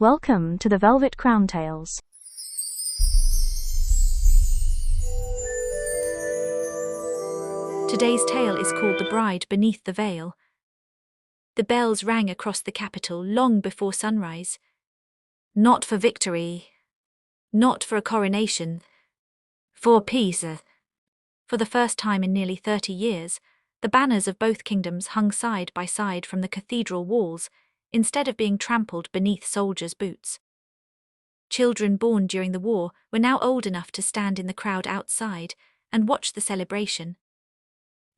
Welcome to the Velvet Crown Tales. Today's tale is called The Bride Beneath the Veil. The bells rang across the capital long before sunrise. Not for victory, not for a coronation, for peace. For the first time in nearly 30 years, the banners of both kingdoms hung side by side from the cathedral walls, instead of being trampled beneath soldiers' boots. Children born during the war were now old enough to stand in the crowd outside and watch the celebration.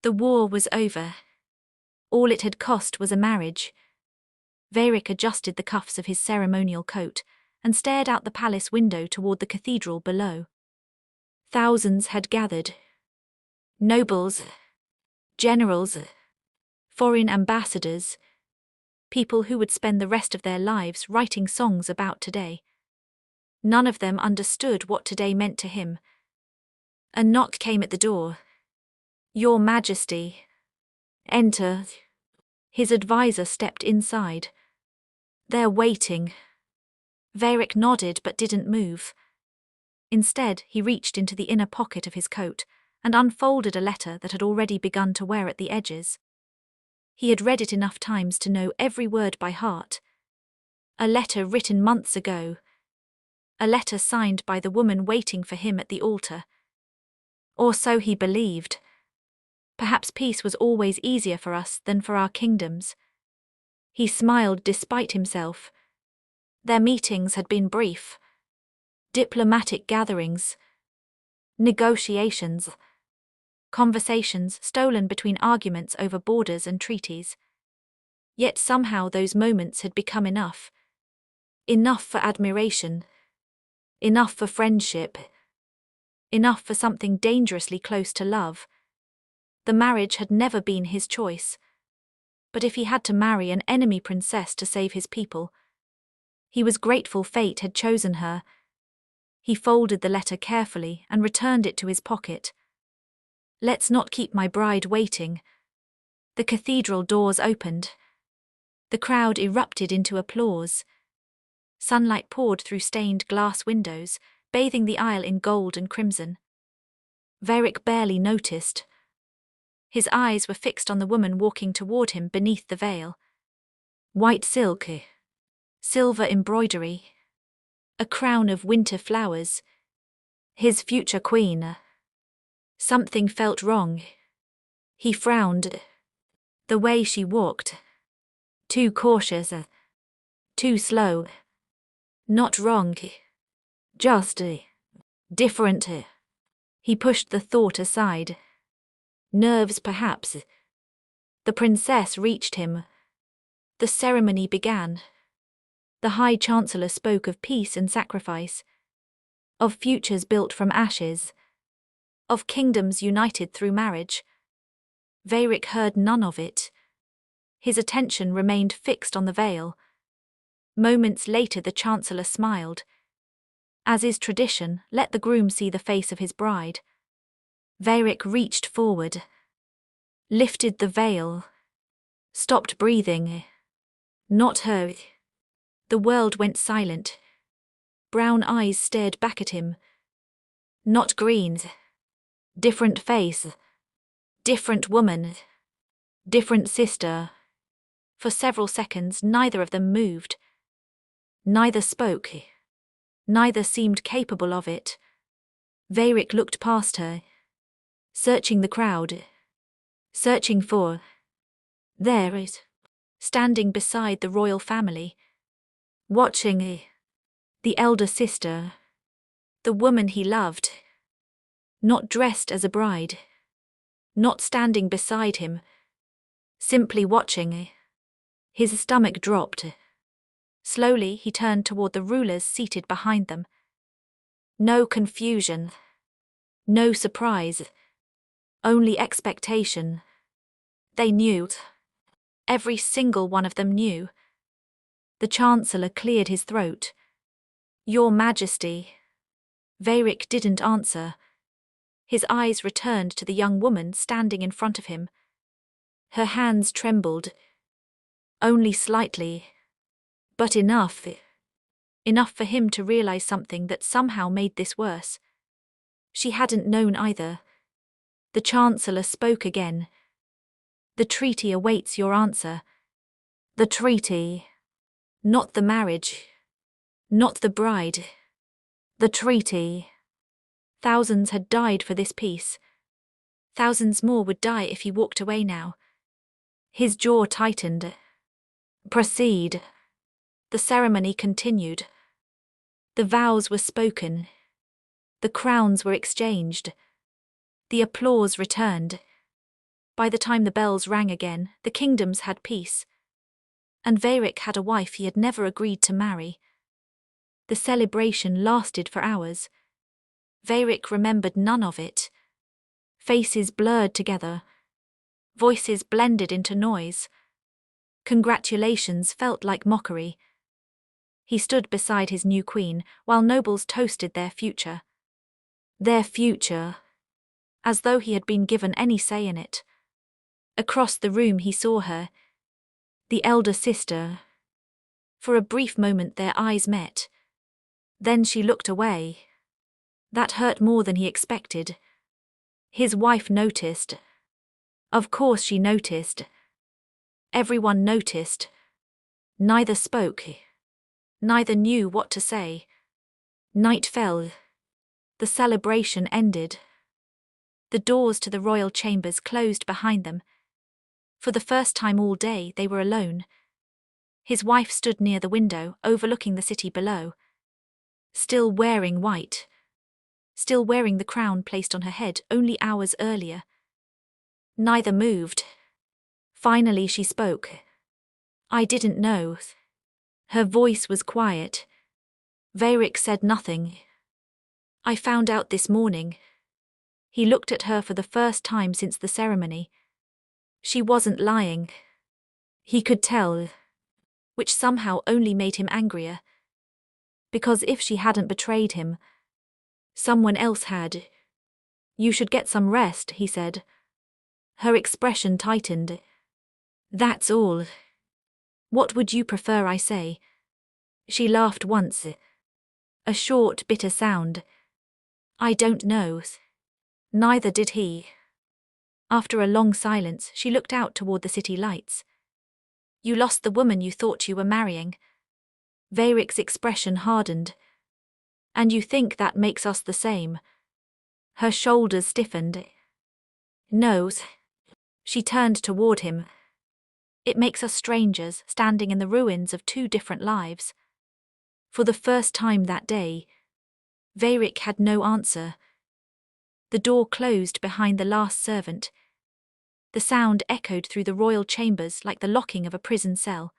The war was over. All it had cost was a marriage. Varick adjusted the cuffs of his ceremonial coat and stared out the palace window toward the cathedral below. Thousands had gathered. Nobles, generals, foreign ambassadors, people who would spend the rest of their lives writing songs about today. None of them understood what today meant to him. A knock came at the door. "Your Majesty." "Enter." His advisor stepped inside. "They're waiting." Varick nodded but didn't move. Instead, he reached into the inner pocket of his coat and unfolded a letter that had already begun to wear at the edges. He had read it enough times to know every word by heart. A letter written months ago. A letter signed by the woman waiting for him at the altar. Or so he believed. Perhaps peace was always easier for us than for our kingdoms. He smiled despite himself. Their meetings had been brief. Diplomatic gatherings. Negotiations. Conversations stolen between arguments over borders and treaties. Yet somehow those moments had become enough. Enough for admiration. Enough for friendship. Enough for something dangerously close to love. The marriage had never been his choice. But if he had to marry an enemy princess to save his people, he was grateful fate had chosen her. He folded the letter carefully and returned it to his pocket. "Let's not keep my bride waiting." The cathedral doors opened. The crowd erupted into applause. Sunlight poured through stained glass windows, bathing the aisle in gold and crimson. Varick barely noticed. His eyes were fixed on the woman walking toward him beneath the veil. White silk, silver embroidery, a crown of winter flowers. His future queen. Something felt wrong. He frowned. The way she walked. Too cautious. Too slow. Not wrong. Just different. He pushed the thought aside. Nerves, perhaps. The princess reached him. The ceremony began. The High Chancellor spoke of peace and sacrifice, of futures built from ashes, of kingdoms united through marriage. Varick heard none of it. His attention remained fixed on the veil. Moments later the Chancellor smiled. As is tradition, let the groom see the face of his bride. Varick reached forward, lifted the veil, stopped breathing. Not her. The world went silent. Brown eyes stared back at him. Not green. Different face. Different woman. Different sister. For several seconds neither of them moved. Neither spoke. Neither seemed capable of it. Varick looked past her, searching the crowd, searching for... There it, standing beside the royal family, watching the elder sister, the woman he loved, not dressed as a bride, not standing beside him, simply watching. His stomach dropped. Slowly he turned toward the rulers seated behind them. No confusion, no surprise, only expectation. They knew. Every single one of them knew. The Chancellor cleared his throat. "Your Majesty." Varick didn't answer. His eyes returned to the young woman standing in front of him. Her hands trembled. Only slightly. But enough. Enough for him to realize something that somehow made this worse. She hadn't known either. The Chancellor spoke again. The treaty awaits your answer. The treaty. Not the marriage. Not the bride. The treaty. Thousands had died for this peace. Thousands more would die if he walked away now. His jaw tightened. Proceed. The ceremony continued. The vows were spoken. The crowns were exchanged. The applause returned. By the time the bells rang again, the kingdoms had peace. And Varik had a wife he had never agreed to marry. The celebration lasted for hours. Varik remembered none of it. Faces blurred together. Voices blended into noise. Congratulations felt like mockery. He stood beside his new queen, while nobles toasted their future. Their future. As though he had been given any say in it. Across the room he saw her. The elder sister. For a brief moment their eyes met. Then she looked away. That hurt more than he expected. His wife noticed. Of course she noticed. Everyone noticed. Neither spoke. Neither knew what to say. Night fell. The celebration ended. The doors to the royal chambers closed behind them. For the first time all day they were alone. His wife stood near the window, overlooking the city below. Still wearing white. Still wearing the crown placed on her head only hours earlier. Neither moved. Finally she spoke. I didn't know. Her voice was quiet. Varik said nothing. I found out this morning. He looked at her for the first time since the ceremony. She wasn't lying. He could tell. Which somehow only made him angrier. Because if she hadn't betrayed him, someone else had. You should get some rest, he said. Her expression tightened. That's all. What would you prefer I say? She laughed once. A short, bitter sound. I don't know. Neither did he. After a long silence, she looked out toward the city lights. You lost the woman you thought you were marrying. Varik's expression hardened. And you think that makes us the same? Her shoulders stiffened. No. She turned toward him. It makes us strangers, standing in the ruins of two different lives. For the first time that day, Varik had no answer. The door closed behind the last servant. The sound echoed through the royal chambers like the locking of a prison cell.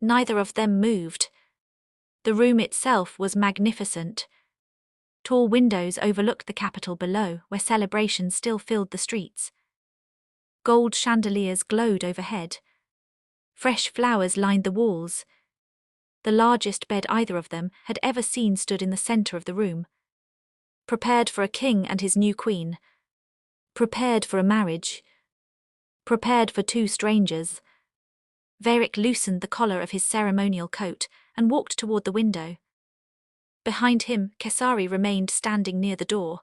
Neither of them moved. The room itself was magnificent. Tall windows overlooked the capital below, where celebrations still filled the streets. Gold chandeliers glowed overhead. Fresh flowers lined the walls. The largest bed either of them had ever seen stood in the center of the room. Prepared for a king and his new queen. Prepared for a marriage. Prepared for two strangers. Varik loosened the collar of his ceremonial coat and walked toward the window. Behind him, Kesari remained standing near the door.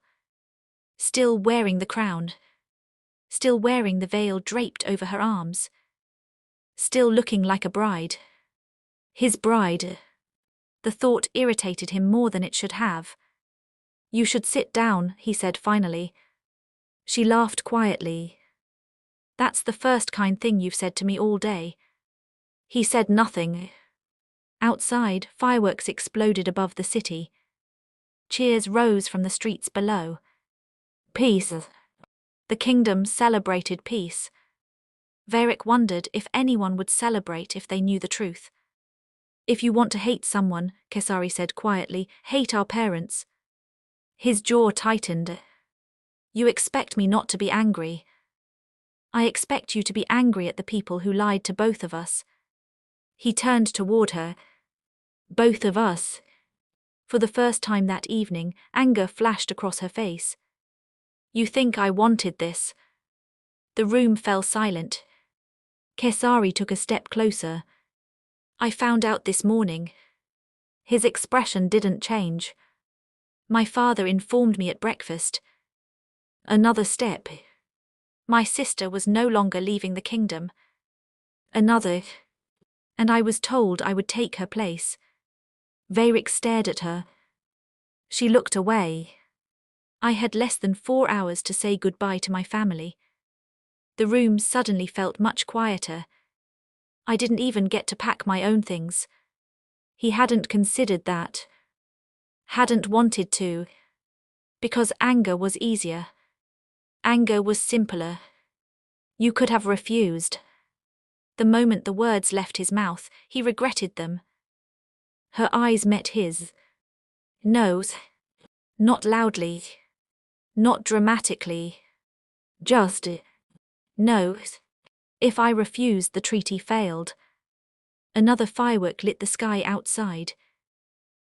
Still wearing the crown. Still wearing the veil draped over her arms. Still looking like a bride. His bride. The thought irritated him more than it should have. You should sit down, he said finally. She laughed quietly. That's the first kind thing you've said to me all day. He said nothing. Outside, fireworks exploded above the city. Cheers rose from the streets below. Peace. The kingdom celebrated peace. Varik wondered if anyone would celebrate if they knew the truth. If you want to hate someone, Kesari said quietly, hate our parents. His jaw tightened. You expect me not to be angry. I expect you to be angry at the people who lied to both of us. He turned toward her. Both of us. For the first time that evening, anger flashed across her face. You think I wanted this? The room fell silent. Kesari took a step closer. I found out this morning. His expression didn't change. My father informed me at breakfast. Another step. My sister was no longer leaving the kingdom. Another. And I was told I would take her place. Veyric stared at her. She looked away. I had less than 4 hours to say goodbye to my family. The room suddenly felt much quieter. I didn't even get to pack my own things. He hadn't considered that. Hadn't wanted to. Because anger was easier. Anger was simpler. You could have refused. The moment the words left his mouth, he regretted them. Her eyes met his. No. Not loudly. Not dramatically. Just. No. If I refused, the treaty failed. Another firework lit the sky outside.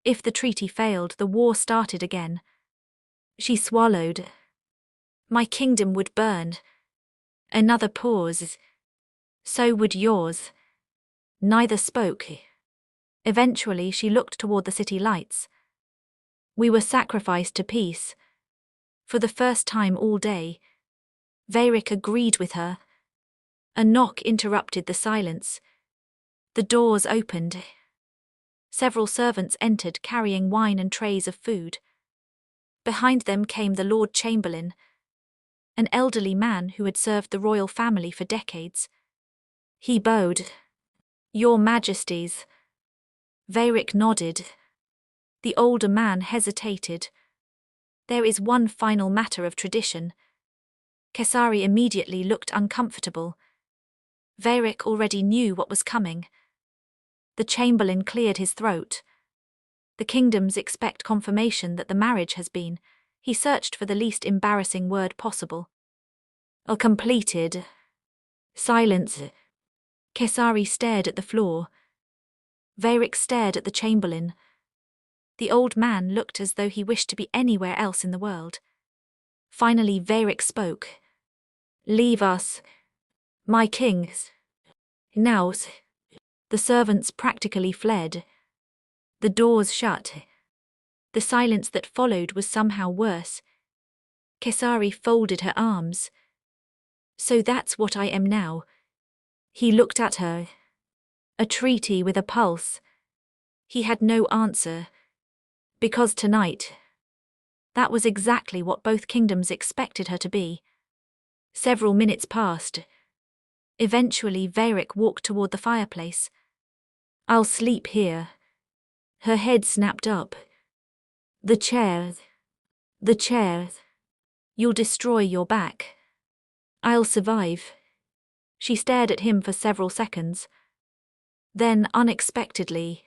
If the treaty failed, the war started again. She swallowed. My kingdom would burn. Another pause. So would yours. Neither spoke. Eventually, she looked toward the city lights. We were sacrificed to peace. For the first time all day. Veyric agreed with her. A knock interrupted the silence. The doors opened. Several servants entered carrying wine and trays of food. Behind them came the Lord Chamberlain, an elderly man who had served the royal family for decades. He bowed. Your Majesties. Veyric nodded. The older man hesitated. There is one final matter of tradition. Kesari immediately looked uncomfortable. Veyric already knew what was coming. The Chamberlain cleared his throat. The kingdoms expect confirmation that the marriage has been. He searched for the least embarrassing word possible. Completed. Silence. Kesari stared at the floor. Veyric stared at the Chamberlain. The old man looked as though he wished to be anywhere else in the world. Finally Veyric spoke. Leave us. My kings. Now. The servants practically fled. The doors shut. The silence that followed was somehow worse. Kesari folded her arms. So that's what I am now. He looked at her. A treaty with a pulse. He had no answer. Because tonight. That was exactly what both kingdoms expected her to be. Several minutes passed. Eventually Veyric walked toward the fireplace. I'll sleep here. Her head snapped up. The chair. The chair. You'll destroy your back. I'll survive. She stared at him for several seconds. Then, unexpectedly,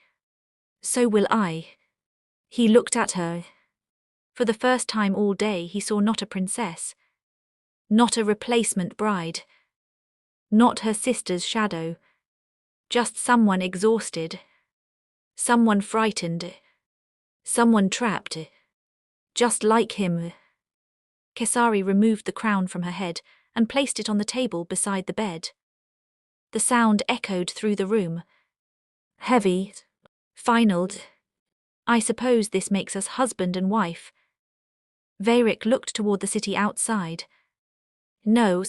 so will I. He looked at her. For the first time all day he saw not a princess. Not a replacement bride. Not her sister's shadow. Just someone exhausted. Someone frightened. Someone trapped. Just like him. Kesari removed the crown from her head and placed it on the table beside the bed. The sound echoed through the room. Heavy. Final. I suppose this makes us husband and wife. Veyric looked toward the city outside. No.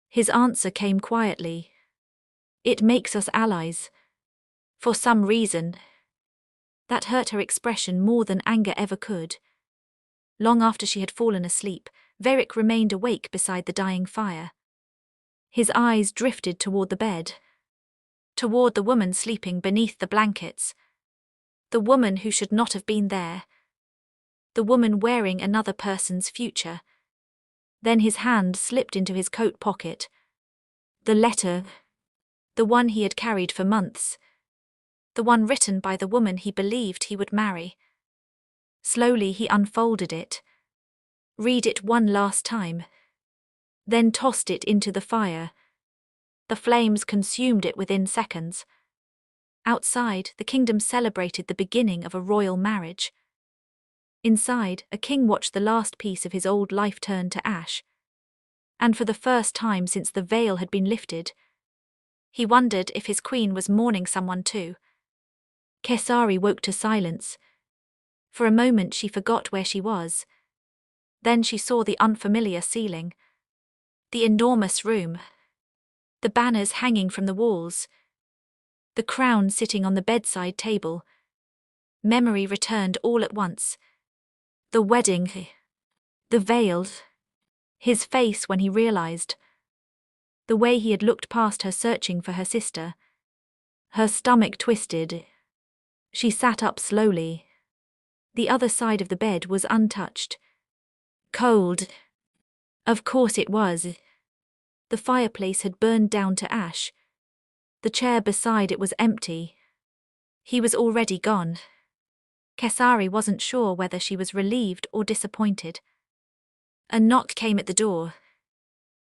His answer came quietly. It makes us allies. For some reason. That hurt her expression more than anger ever could. Long after she had fallen asleep, Veyric remained awake beside the dying fire. His eyes drifted toward the bed. Toward the woman sleeping beneath the blankets. The woman who should not have been there. The woman wearing another person's future. Then his hand slipped into his coat pocket. The letter. The one he had carried for months. The one written by the woman he believed he would marry. Slowly he unfolded it. Read it one last time. Then tossed it into the fire. The flames consumed it within seconds. Outside, the kingdom celebrated the beginning of a royal marriage. Inside, a king watched the last piece of his old life turn to ash. And for the first time since the veil had been lifted, he wondered if his queen was mourning someone too. Kesari woke to silence. For a moment she forgot where she was. Then she saw the unfamiliar ceiling. The enormous room. The banners hanging from the walls. The crown sitting on the bedside table. Memory returned all at once. The wedding. The veil. His face when he realized. The way he had looked past her searching for her sister. Her stomach twisted. She sat up slowly. The other side of the bed was untouched. Cold. Of course it was. The fireplace had burned down to ash. The chair beside it was empty. He was already gone. Kesari wasn't sure whether she was relieved or disappointed. A knock came at the door.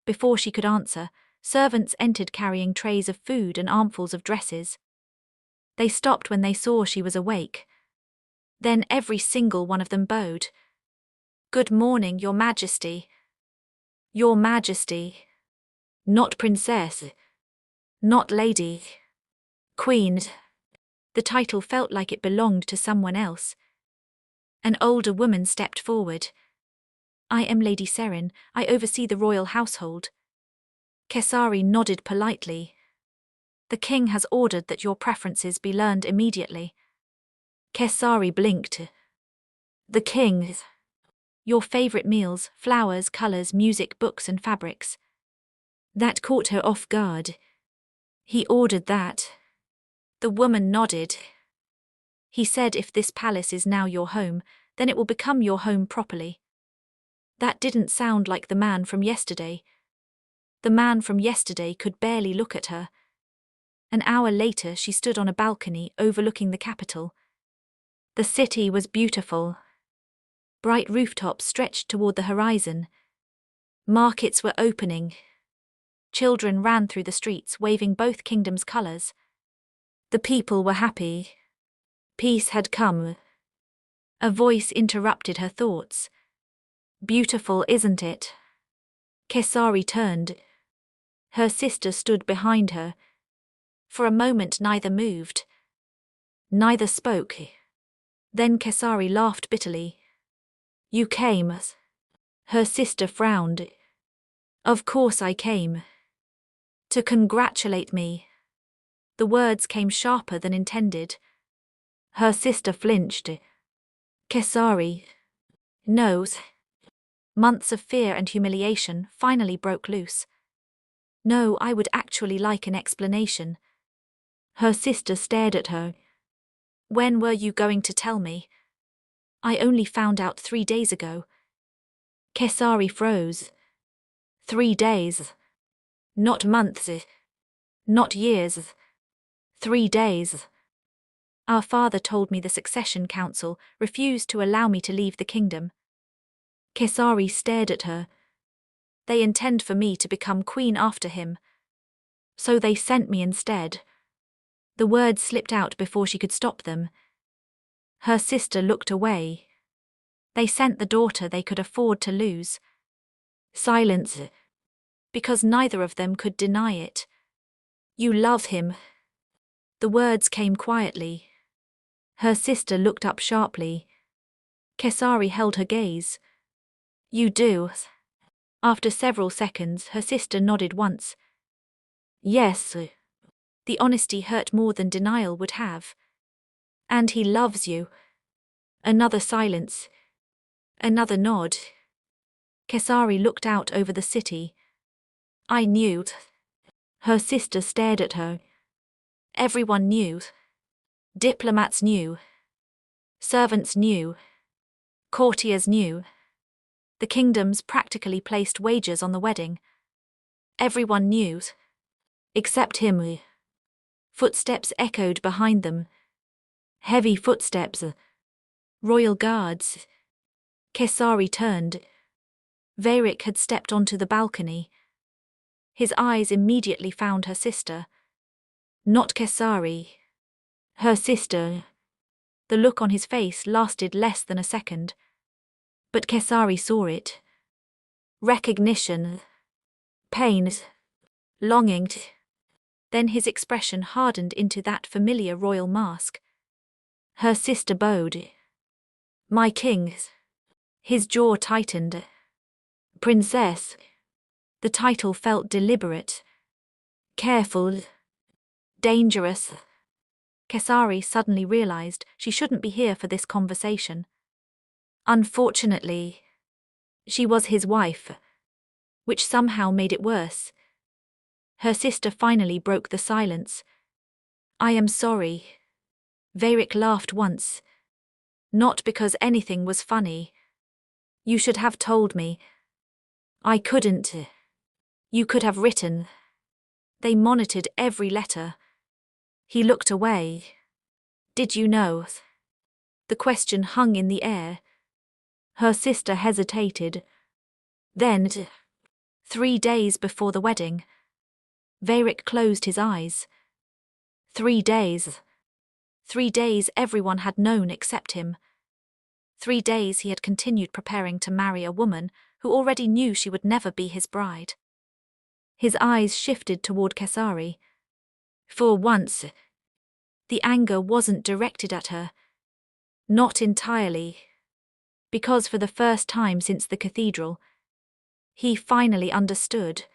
Before she could answer, servants entered carrying trays of food and armfuls of dresses. They stopped when they saw she was awake. Then every single one of them bowed. "Good morning, Your Majesty." "Your Majesty." Not princess. Not lady. Queen. The title felt like it belonged to someone else. An older woman stepped forward. "I am Lady Serin. I oversee the royal household." Kesari nodded politely. "The king has ordered that your preferences be learned immediately." Kesari blinked. "The king?" "Your favorite meals, flowers, colors, music, books and fabrics." That caught her off guard. "He ordered that?" The woman nodded. "He said if this palace is now your home, then it will become your home properly." That didn't sound like the man from yesterday. The man from yesterday could barely look at her. An hour later she stood on a balcony overlooking the capital. The city was beautiful. Bright rooftops stretched toward the horizon. Markets were opening. Children ran through the streets waving both kingdoms' colors. The people were happy. Peace had come. A voice interrupted her thoughts. "Beautiful, isn't it?" Kesari turned. Her sister stood behind her. For a moment neither moved. Neither spoke. Then Kesari laughed bitterly. "You came." Her sister frowned. "Of course I came. To congratulate me." The words came sharper than intended. Her sister flinched. Kesari. No. Months of fear and humiliation finally broke loose. "No, I would actually like an explanation." Her sister stared at her. "When were you going to tell me?" "I only found out 3 days ago." Kesari froze. 3 days. Not months. Not years. 3 days. Our father told me the succession council refused to allow me to leave the kingdom. Kesari stared at her. "They intend for me to become queen after him. So they sent me instead." The words slipped out before she could stop them. Her sister looked away. "They sent the daughter they could afford to lose." Silence. Because neither of them could deny it. "You love him." The words came quietly. Her sister looked up sharply. Kesari held her gaze. "You do." After several seconds, her sister nodded once. "Yes." The honesty hurt more than denial would have. "And he loves you." Another silence. Another nod. Kesari looked out over the city. "I knew." Her sister stared at her. Everyone knew. Diplomats knew. Servants knew. Courtiers knew. The kingdoms practically placed wagers on the wedding. Everyone knew. Except him. Footsteps echoed behind them. Heavy footsteps. Royal guards. Kesari turned. Varric had stepped onto the balcony. His eyes immediately found her sister. Not Kesari. Her sister. The look on his face lasted less than a second. But Kesari saw it. Recognition. Pain. Longing. Then his expression hardened into that familiar royal mask. Her sister bowed. My king. His jaw tightened. Princess. The title felt deliberate. Careful. Dangerous. Kesari suddenly realized she shouldn't be here for this conversation. Unfortunately, she was his wife, which somehow made it worse. Her sister finally broke the silence. I am sorry. Varric laughed once. Not because anything was funny. You should have told me. I couldn't. You could have written. They monitored every letter. He looked away. Did you know? The question hung in the air. Her sister hesitated. Then, 3 days before the wedding, Varric closed his eyes. 3 days. 3 days everyone had known except him. 3 days he had continued preparing to marry a woman who already knew she would never be his bride. His eyes shifted toward Kesari. For once, the anger wasn't directed at her. Not entirely. Because for the first time since the cathedral, he finally understood.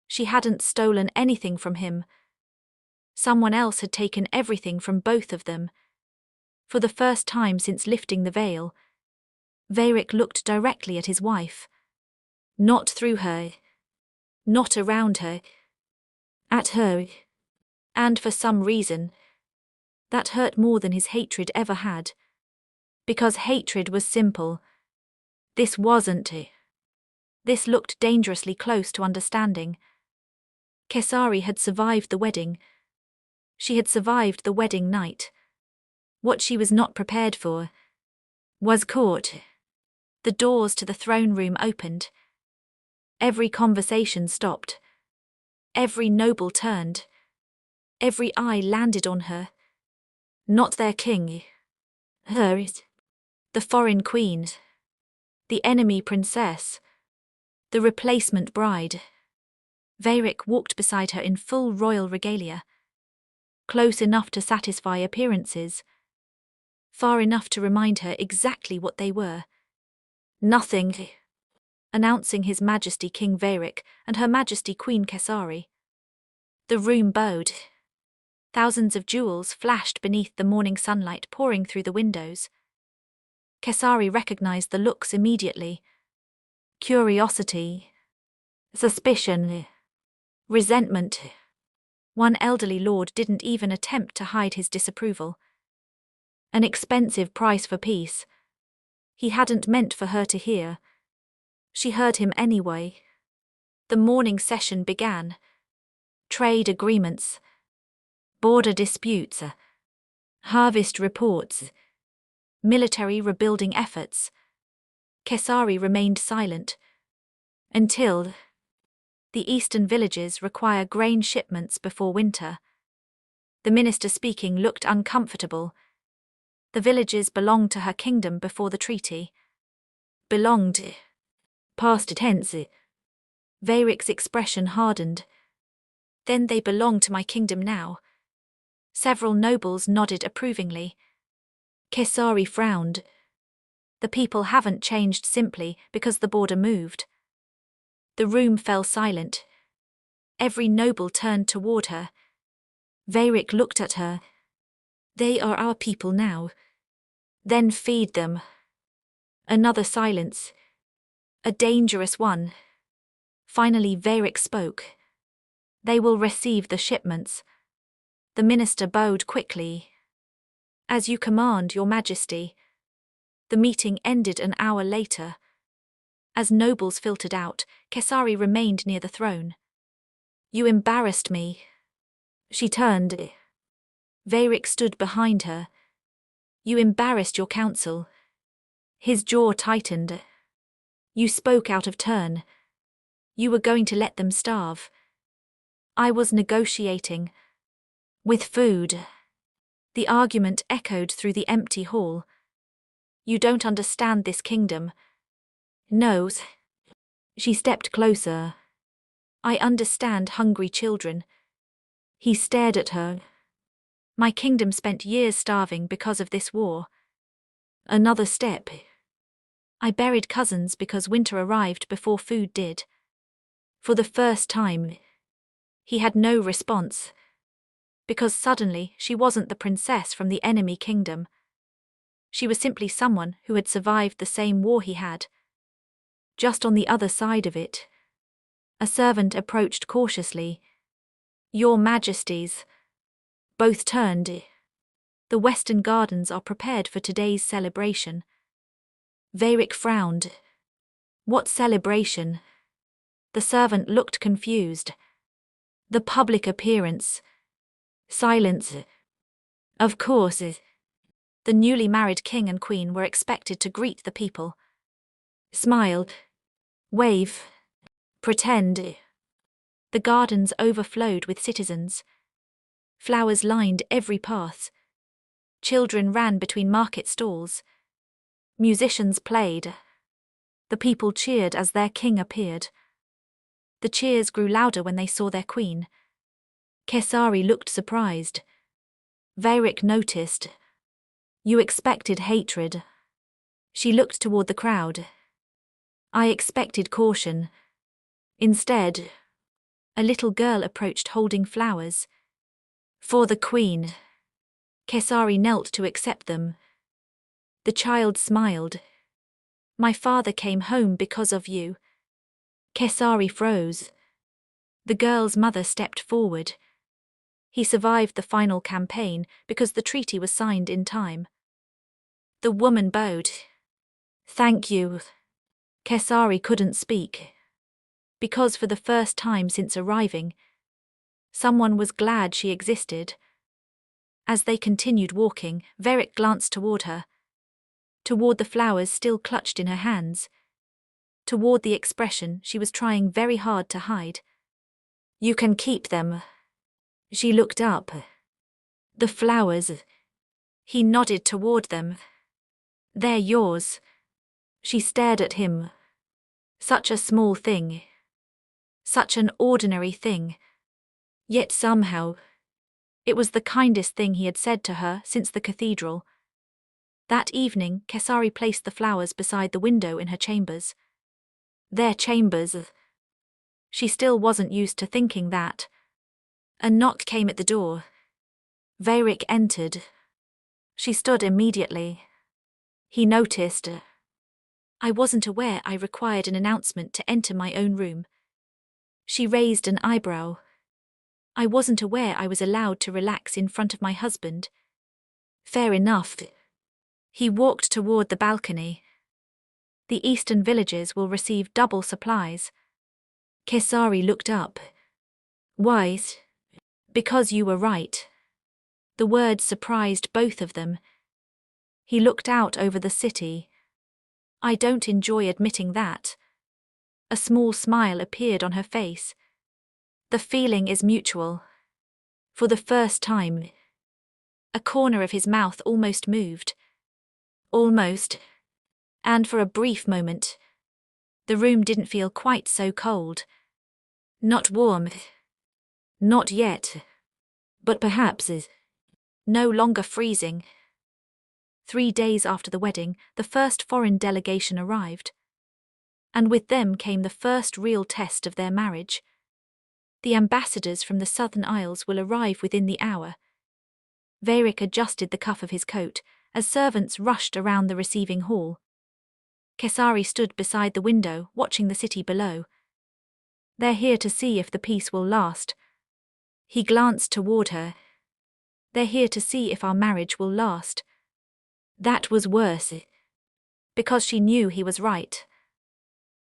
She hadn't stolen anything from him. Someone else had taken everything from both of them. For the first time since lifting the veil, Varric looked directly at his wife. Not through her. Not around her. At her. And for some reason, that hurt more than his hatred ever had. Because hatred was simple. This wasn't. This looked dangerously close to understanding. Kesari had survived the wedding. She had survived the wedding night. What she was not prepared for was caught. The doors to the throne room opened. Every conversation stopped. Every noble turned. Every eye landed on her. Not their king. Her. The foreign queen. The enemy princess. The replacement bride. Varric walked beside her in full royal regalia. Close enough to satisfy appearances. Far enough to remind her exactly what they were. Nothing. Announcing His Majesty King Varric and Her Majesty Queen Kesari. The room bowed. Thousands of jewels flashed beneath the morning sunlight pouring through the windows. Kesari recognized the looks immediately. Curiosity. Suspicion. Resentment. One elderly lord didn't even attempt to hide his disapproval. An expensive price for peace. He hadn't meant for her to hear. She heard him anyway. The morning session began. Trade agreements. Border disputes. Harvest reports. Military rebuilding efforts. Kesari remained silent. Until the eastern villages require grain shipments before winter. The minister speaking looked uncomfortable. The villages belonged to her kingdom before the treaty. Belonged. Past tense. Varric's expression hardened. Then they belong to my kingdom now. Several nobles nodded approvingly. Kesari frowned. The people haven't changed simply because the border moved. The room fell silent. Every noble turned toward her. Varric looked at her. They are our people now. Then feed them. Another silence. A dangerous one. Finally Varric spoke. They will receive the shipments. The minister bowed quickly. As you command, Your Majesty. The meeting ended an hour later. As nobles filtered out, Kesari remained near the throne. You embarrassed me. She turned. Varric stood behind her. You embarrassed your council. His jaw tightened. You spoke out of turn. You were going to let them starve. I was negotiating. With food. The argument echoed through the empty hall. You don't understand this kingdom. No. She stepped closer. I understand hungry children. He stared at her. My kingdom spent years starving because of this war. Another step. I buried cousins because winter arrived before food did. For the first time, he had no response. Because suddenly she wasn't the princess from the enemy kingdom. She was simply someone who had survived the same war he had. Just on the other side of it, a servant approached cautiously. Your Majesties. Both turned. The Western Gardens are prepared for today's celebration. Varric frowned. What celebration? The servant looked confused. The public appearance. Silence. Of course. The newly married king and queen were expected to greet the people. Smile. Wave. Pretend. The gardens overflowed with citizens. Flowers lined every path. Children ran between market stalls. Musicians played. The people cheered as their king appeared. The cheers grew louder when they saw their queen. Kesari looked surprised. Varric noticed. You expected hatred. She looked toward the crowd. I expected caution. Instead, a little girl approached holding flowers. For the queen. Kesari knelt to accept them. The child smiled. My father came home because of you. Kesari froze. The girl's mother stepped forward. He survived the final campaign because the treaty was signed in time. The woman bowed. Thank you. Kesari couldn't speak. Because for the first time since arriving, someone was glad she existed. As they continued walking, Varric glanced toward her. Toward the flowers still clutched in her hands. Toward the expression she was trying very hard to hide. You can keep them. She looked up. The flowers. He nodded toward them. They're yours. She stared at him. Such a small thing. Such an ordinary thing. Yet somehow, it was the kindest thing he had said to her since the cathedral. That evening, Kesari placed the flowers beside the window in her chambers. Their chambers. She still wasn't used to thinking that. A knock came at the door. Varric entered. She stood immediately. He noticed. I wasn't aware I required an announcement to enter my own room. She raised an eyebrow. I wasn't aware I was allowed to relax in front of my husband. Fair enough. He walked toward the balcony. The eastern villages will receive double supplies. Kesari looked up. Wise. Because you were right. The words surprised both of them. He looked out over the city. I don't enjoy admitting that. A small smile appeared on her face. The feeling is mutual. For the first time, a corner of his mouth almost moved. Almost. And for a brief moment, the room didn't feel quite so cold. Not warm. Not yet. But perhaps no longer freezing. 3 days after the wedding, the first foreign delegation arrived. And with them came the first real test of their marriage. The ambassadors from the Southern Isles will arrive within the hour. Varric adjusted the cuff of his coat as servants rushed around the receiving hall. Kesari stood beside the window, watching the city below. They're here to see if the peace will last. He glanced toward her. They're here to see if our marriage will last. That was worse. Because she knew he was right.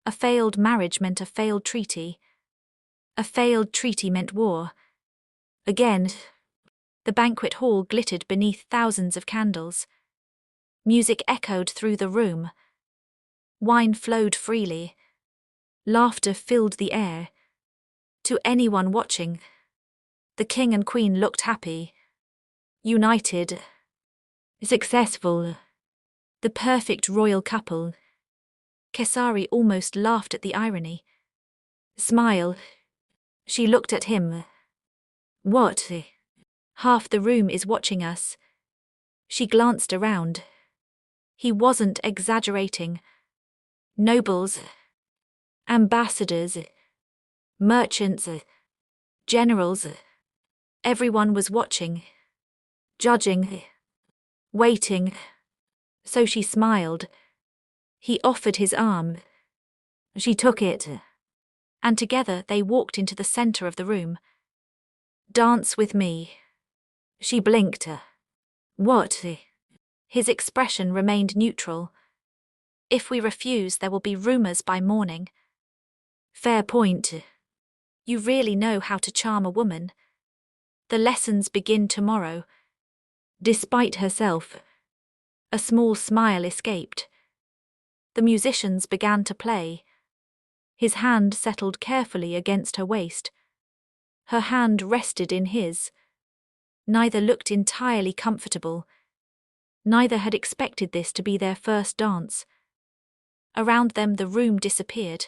A failed marriage meant a failed treaty. A failed treaty meant war. Again. The banquet hall glittered beneath thousands of candles. Music echoed through the room. Wine flowed freely. Laughter filled the air. To anyone watching, the king and queen looked happy. United. Successful. The perfect royal couple. Kesari almost laughed at the irony. Smile. She looked at him. What? Half the room is watching us. She glanced around. He wasn't exaggerating. Nobles, ambassadors, merchants, generals, everyone was watching, judging, waiting. So she smiled. He offered his arm. She took it, and together they walked into the center of the room. Dance with me. She blinked. What? His expression remained neutral. If we refuse, there will be rumors by morning. Fair point. You really know how to charm a woman. The lessons begin tomorrow. Despite herself, a small smile escaped. The musicians began to play. His hand settled carefully against her waist. Her hand rested in his. Neither looked entirely comfortable. Neither had expected this to be their first dance. Around them the room disappeared.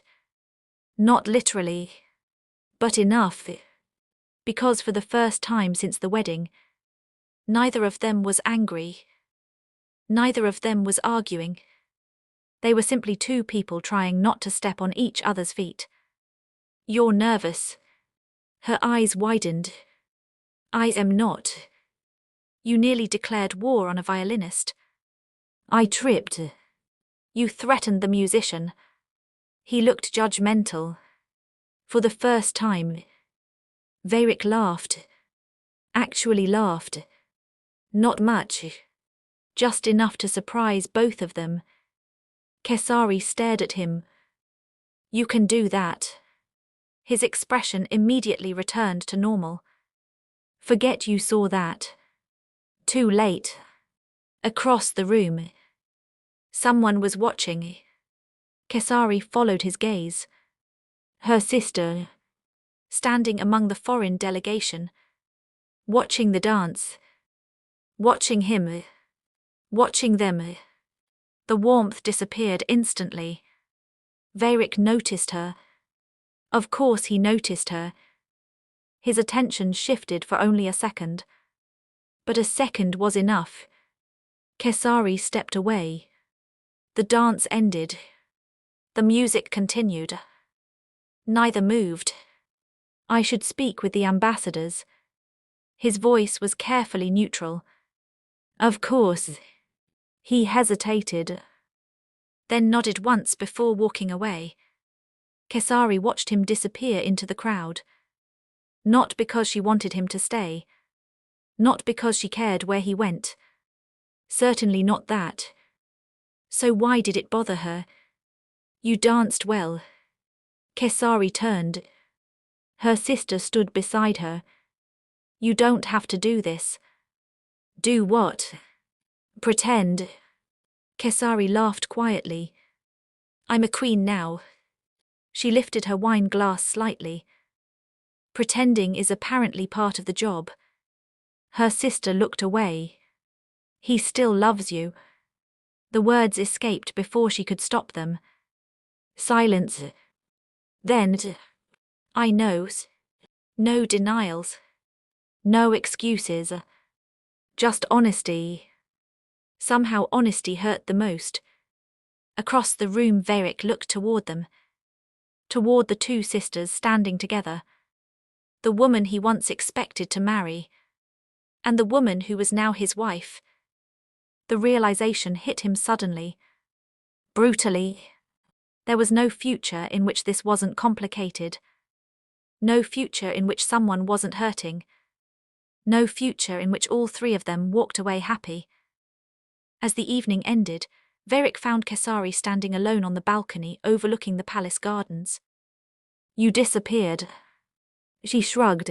Not literally, but enough. Because for the first time since the wedding, neither of them was angry. Neither of them was arguing. They were simply two people trying not to step on each other's feet. You're nervous. Her eyes widened. I am not. You nearly declared war on a violinist. I tripped. You threatened the musician. He looked judgmental. For the first time, Varric laughed. Actually laughed. Not much. Just enough to surprise both of them. Kesari stared at him. You can do that. His expression immediately returned to normal. Forget you saw that. Too late. Across the room, someone was watching. Kesari followed his gaze. Her sister, standing among the foreign delegation, watching the dance, watching him, watching them. The warmth disappeared instantly. Varric noticed her. Of course he noticed her. His attention shifted for only a second. But a second was enough. Kesari stepped away. The dance ended. The music continued. Neither moved. I should speak with the ambassadors. His voice was carefully neutral. Of course. He hesitated, then nodded once before walking away. Kesari watched him disappear into the crowd. Not because she wanted him to stay. Not because she cared where he went. Certainly not that. So why did it bother her? You danced well. Kesari turned. Her sister stood beside her. You don't have to do this. Do what? Pretend. Kesari laughed quietly. I'm a queen now. She lifted her wine glass slightly. Pretending is apparently part of the job. Her sister looked away. He still loves you. The words escaped before she could stop them. Silence. Then, I know. No denials. No excuses. Just honesty. Somehow honesty hurt the most. Across the room Varric looked toward them. Toward the two sisters standing together. The woman he once expected to marry. And the woman who was now his wife. The realization hit him suddenly. Brutally. There was no future in which this wasn't complicated. No future in which someone wasn't hurting. No future in which all three of them walked away happy. As the evening ended, Varric found Kesari standing alone on the balcony overlooking the palace gardens. You disappeared. She shrugged.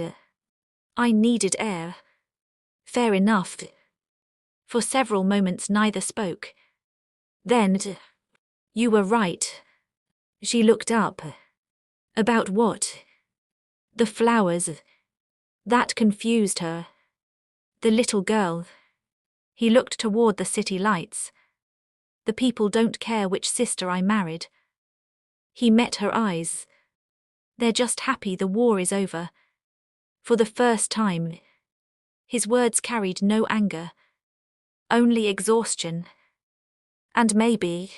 I needed air. Fair enough. For several moments neither spoke. Then, you were right. She looked up. About what? The flowers. That confused her. The little girl. He looked toward the city lights. The people don't care which sister I married. He met her eyes. They're just happy the war is over. For the first time. His words carried no anger, only exhaustion. And maybe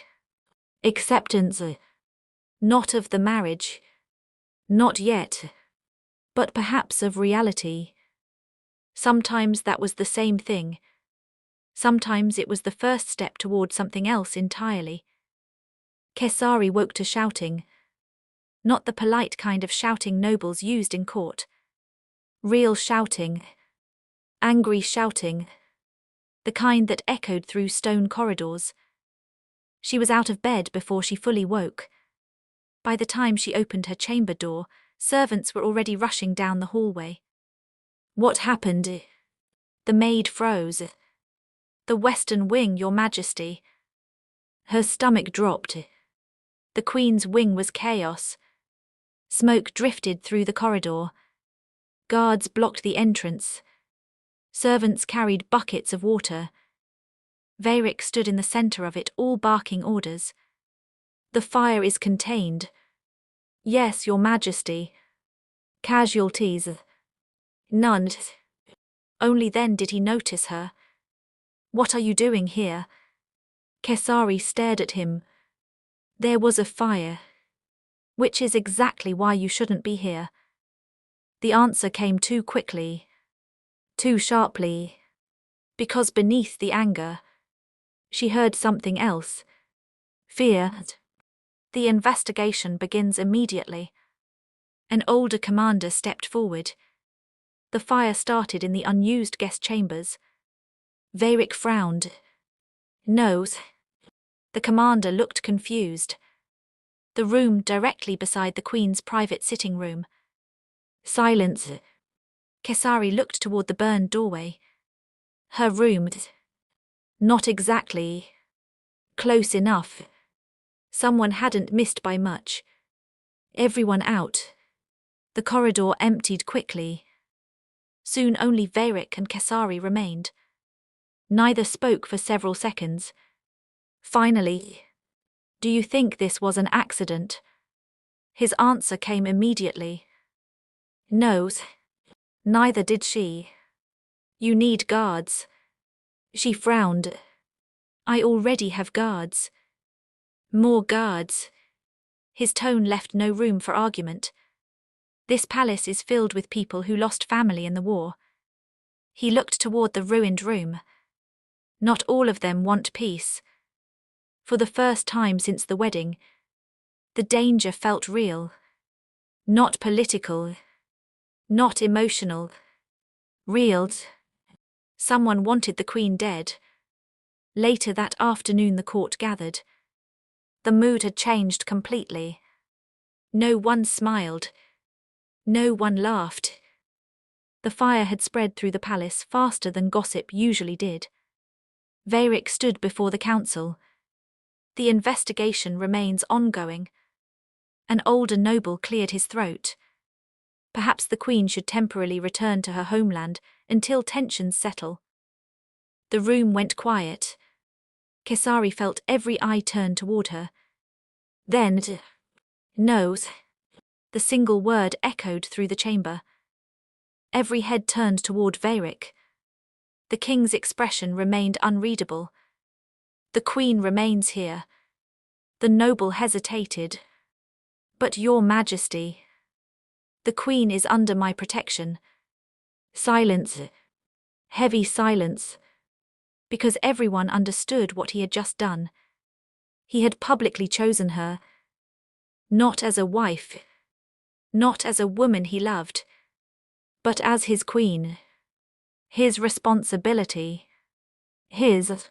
acceptance. Not of the marriage. Not yet. But perhaps of reality. Sometimes that was the same thing. Sometimes it was the first step toward something else entirely. Kesari woke to shouting. Not the polite kind of shouting nobles used in court. Real shouting. Angry shouting. The kind that echoed through stone corridors. She was out of bed before she fully woke. By the time she opened her chamber door, servants were already rushing down the hallway. What happened? The maid froze. The western wing, Your Majesty. Her stomach dropped. The Queen's wing was chaos. Smoke drifted through the corridor. Guards blocked the entrance. Servants carried buckets of water. Veyric stood in the center of it, all barking orders. The fire is contained. Yes, Your Majesty. Casualties? None. Only then did he notice her. What are you doing here? Kesari stared at him. There was a fire. Which is exactly why you shouldn't be here. The answer came too quickly. Too sharply. Because beneath the anger, she heard something else. Fear. The investigation begins immediately. An older commander stepped forward. The fire started in the unused guest chambers. Veyric frowned. No. The commander looked confused. The room directly beside the Queen's private sitting room. Silence. Kesari looked toward the burned doorway. Her room. Not exactly. Close enough. Someone hadn't missed by much. Everyone out. The corridor emptied quickly. Soon only Veyric and Kesari remained. Neither spoke for several seconds. Finally, do you think this was an accident? His answer came immediately. No, neither did she. You need guards. She frowned. I already have guards. More guards. His tone left no room for argument. This palace is filled with people who lost family in the war. He looked toward the ruined room. Not all of them want peace. For the first time since the wedding, the danger felt real. Not political. Not emotional. Real. Someone wanted the Queen dead. Later that afternoon the court gathered. The mood had changed completely. No one smiled. No one laughed. The fire had spread through the palace faster than gossip usually did. Veyric stood before the council. The investigation remains ongoing. An older noble cleared his throat. Perhaps the Queen should temporarily return to her homeland until tensions settle. The room went quiet. Kesari felt every eye turn toward her. Then, no. The single word echoed through the chamber. Every head turned toward Veyric. The king's expression remained unreadable. The Queen remains here. The noble hesitated. But Your Majesty. The Queen is under my protection. Silence. Heavy silence. Because everyone understood what he had just done. He had publicly chosen her. Not as a wife. Not as a woman he loved. But as his queen. His responsibility. His.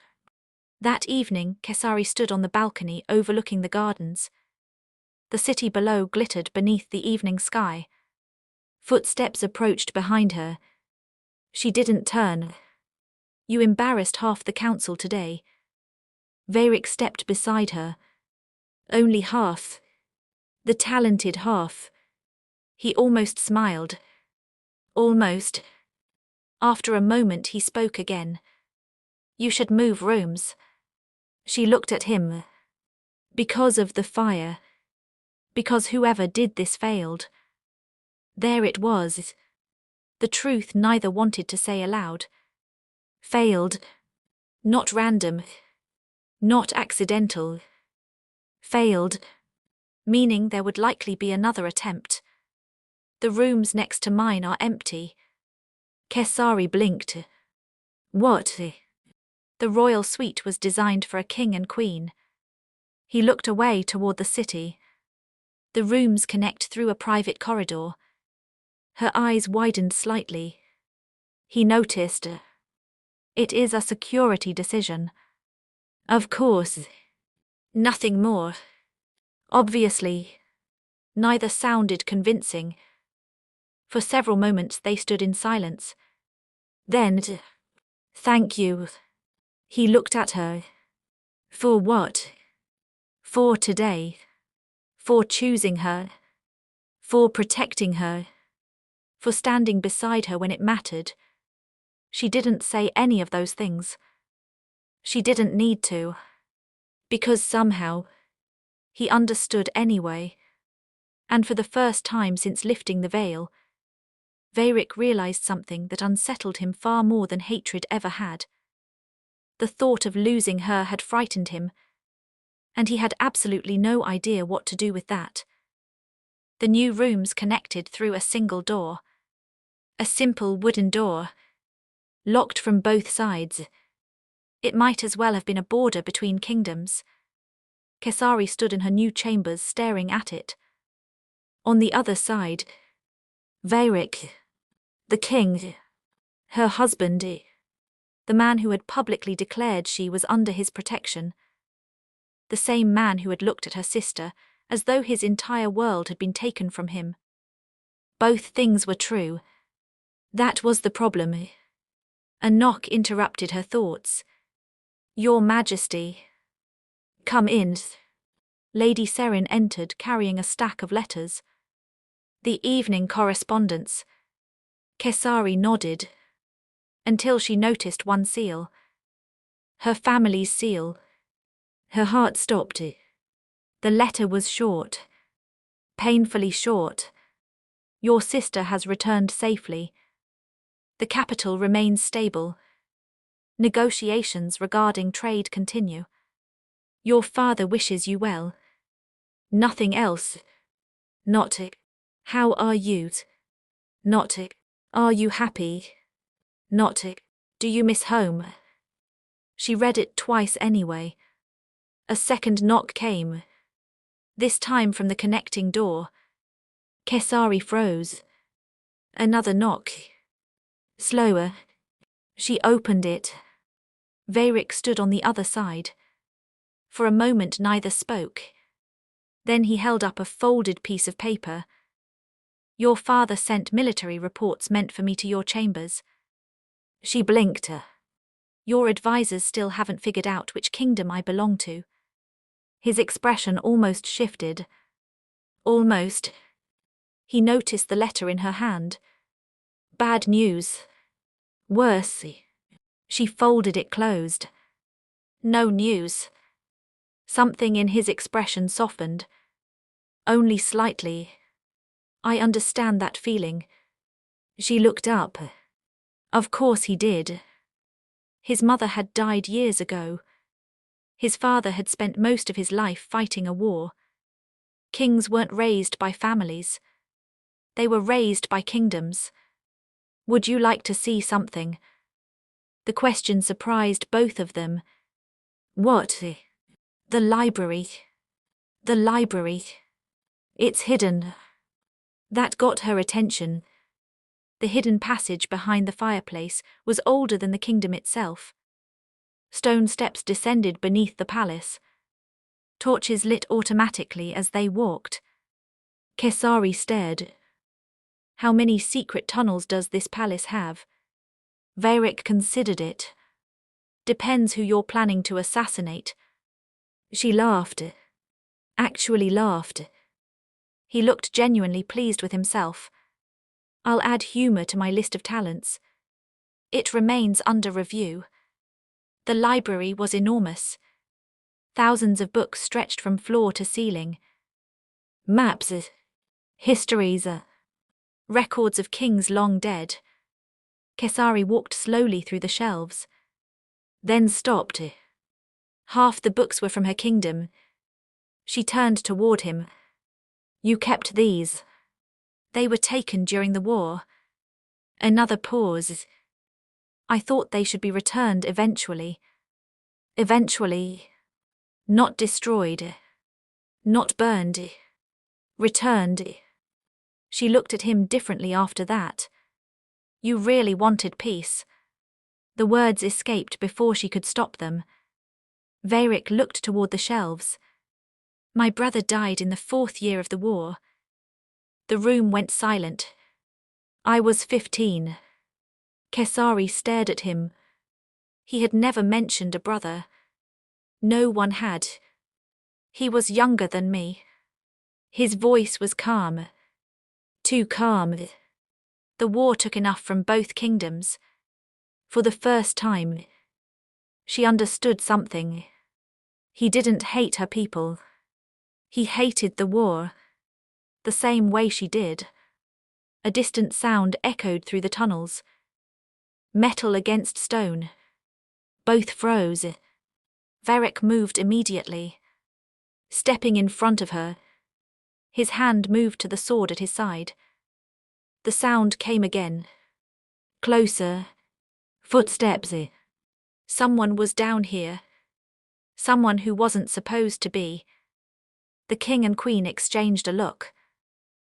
That evening, Kesari stood on the balcony overlooking the gardens. The city below glittered beneath the evening sky. Footsteps approached behind her. She didn't turn. You embarrassed half the council today. Veyric stepped beside her. Only half. The talented half. He almost smiled. Almost. After a moment he spoke again. You should move rooms. She looked at him. Because of the fire. Because whoever did this failed. There it was. The truth neither wanted to say aloud. Failed. Not random. Not accidental. Failed. Meaning there would likely be another attempt. The rooms next to mine are empty. Kesari blinked. What? The royal suite was designed for a king and queen. He looked away toward the city. The rooms connect through a private corridor. Her eyes widened slightly. He noticed. It is a security decision. Of course. Nothing more. Obviously. Neither sounded convincing. For several moments they stood in silence. Then, thank you. He looked at her. For what? For today. For choosing her. For protecting her. For standing beside her when it mattered. She didn't say any of those things. She didn't need to. Because somehow, he understood anyway. And for the first time since lifting the veil, Varric realized something that unsettled him far more than hatred ever had. The thought of losing her had frightened him, and he had absolutely no idea what to do with that. The new rooms connected through a single door. A simple wooden door. Locked from both sides. It might as well have been a border between kingdoms. Kesari stood in her new chambers staring at it. On the other side, Varric, the king, her husband, the man who had publicly declared she was under his protection. The same man who had looked at her sister as though his entire world had been taken from him. Both things were true. That was the problem. A knock interrupted her thoughts. Your Majesty. Come in. Lady Serin entered carrying a stack of letters. The evening correspondence. Kesari nodded. Until she noticed one seal. Her family's seal. Her heart stopped. The letter was short. Painfully short. Your sister has returned safely. The capital remains stable. Negotiations regarding trade continue. Your father wishes you well. Nothing else. Not, how are you? Not, are you happy? Not, do you miss home? She read it twice anyway. A second knock came. This time from the connecting door. Kesari froze. Another knock. Slower. She opened it. Varric stood on the other side. For a moment neither spoke. Then he held up a folded piece of paper. Your father sent military reports meant for me to your chambers. She blinked. Your advisors still haven't figured out which kingdom I belong to. His expression almost shifted. Almost. He noticed the letter in her hand. Bad news. Worse. She folded it closed. No news. Something in his expression softened. Only slightly. I understand that feeling. She looked up. Of course he did. His mother had died years ago. His father had spent most of his life fighting a war. Kings weren't raised by families. They were raised by kingdoms. Would you like to see something? The question surprised both of them. What? The library. The library. It's hidden. That got her attention. The hidden passage behind the fireplace was older than the kingdom itself. Stone steps descended beneath the palace. Torches lit automatically as they walked. Kesari stared. How many secret tunnels does this palace have? Varric considered it. Depends who you're planning to assassinate. She laughed. Actually laughed. He looked genuinely pleased with himself. I'll add humor to my list of talents. It remains under review. The library was enormous. Thousands of books stretched from floor to ceiling. Maps, histories, records of kings long dead. Kesari walked slowly through the shelves, then stopped. Half the books were from her kingdom. She turned toward him. You kept these. They were taken during the war. Another pause. I thought they should be returned eventually. Eventually. Not destroyed. Not burned. Returned. She looked at him differently after that. You really wanted peace. The words escaped before she could stop them. Varric looked toward the shelves. My brother died in the 4th year of the war. The room went silent. I was 15. Kesari stared at him. He had never mentioned a brother. No one had. He was younger than me. His voice was calm. Too calm. The war took enough from both kingdoms. For the first time, she understood something. He didn't hate her people. He hated the war. The same way she did. A distant sound echoed through the tunnels. Metal against stone. Both froze. Varric moved immediately. Stepping in front of her. His hand moved to the sword at his side. The sound came again. Closer. Footsteps. Someone was down here. Someone who wasn't supposed to be. The king and queen exchanged a look.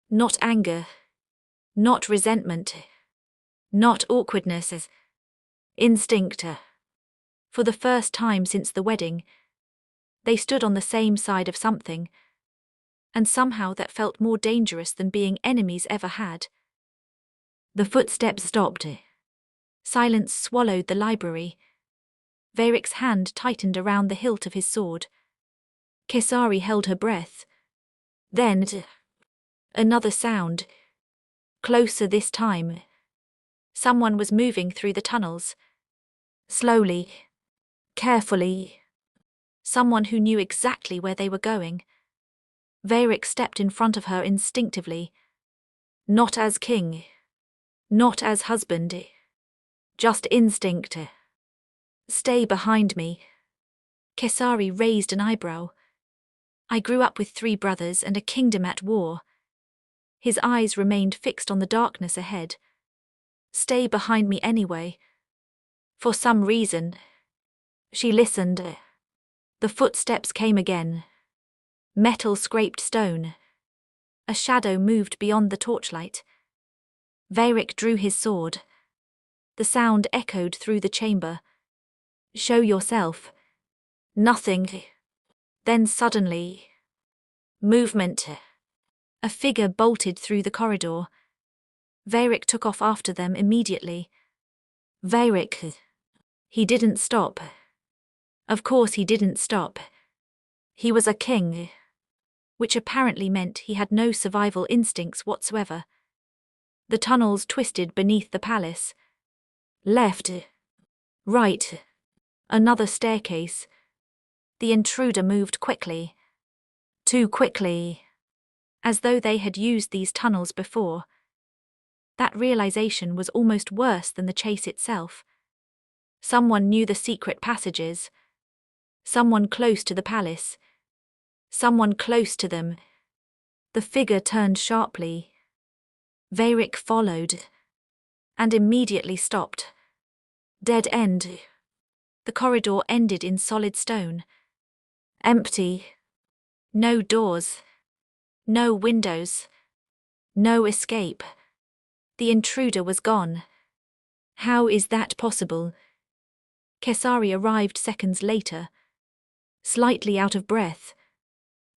Not anger. Not resentment. Not awkwardness. Instinct. For the first time since the wedding, they stood on the same side of something, and somehow that felt more dangerous than being enemies ever had. The footsteps stopped. Silence swallowed the library. Varric's hand tightened around the hilt of his sword. Kesari held her breath. Then, another sound. Closer this time. Someone was moving through the tunnels. Slowly. Carefully. Someone who knew exactly where they were going. Varric stepped in front of her instinctively. Not as king. Not as husband. Just instinct. Stay behind me. Kesari raised an eyebrow. I grew up with 3 brothers and a kingdom at war. His eyes remained fixed on the darkness ahead. Stay behind me anyway. For some reason. She listened. The footsteps came again. Metal scraped stone. A shadow moved beyond the torchlight. Varric drew his sword. The sound echoed through the chamber. Show yourself. Nothing. Then suddenly. Movement. A figure bolted through the corridor. Varric took off after them immediately. Varric. He didn't stop. Of course he didn't stop. He was a king. Which apparently meant he had no survival instincts whatsoever. The tunnels twisted beneath the palace. Left. Right. Another staircase. The intruder moved quickly. Too quickly. As though they had used these tunnels before. That realization was almost worse than the chase itself. Someone knew the secret passages. Someone close to the palace. Someone close to them. The figure turned sharply. Varric followed. And immediately stopped. Dead end. The corridor ended in solid stone. Empty. No doors. No windows. No escape. The intruder was gone. How is that possible? Kesari arrived seconds later. Slightly out of breath.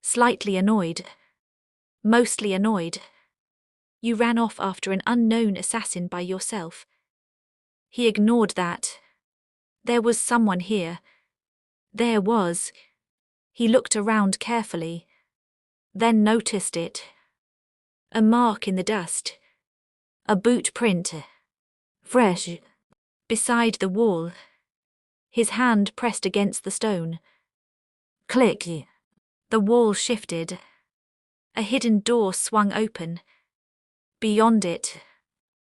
Slightly annoyed. Mostly annoyed. You ran off after an unknown assassin by yourself. He ignored that. There was someone here. There was. He looked around carefully. Then noticed it. A mark in the dust. A boot print. Fresh. Beside the wall. His hand pressed against the stone. Click. The wall shifted. A hidden door swung open. Beyond it.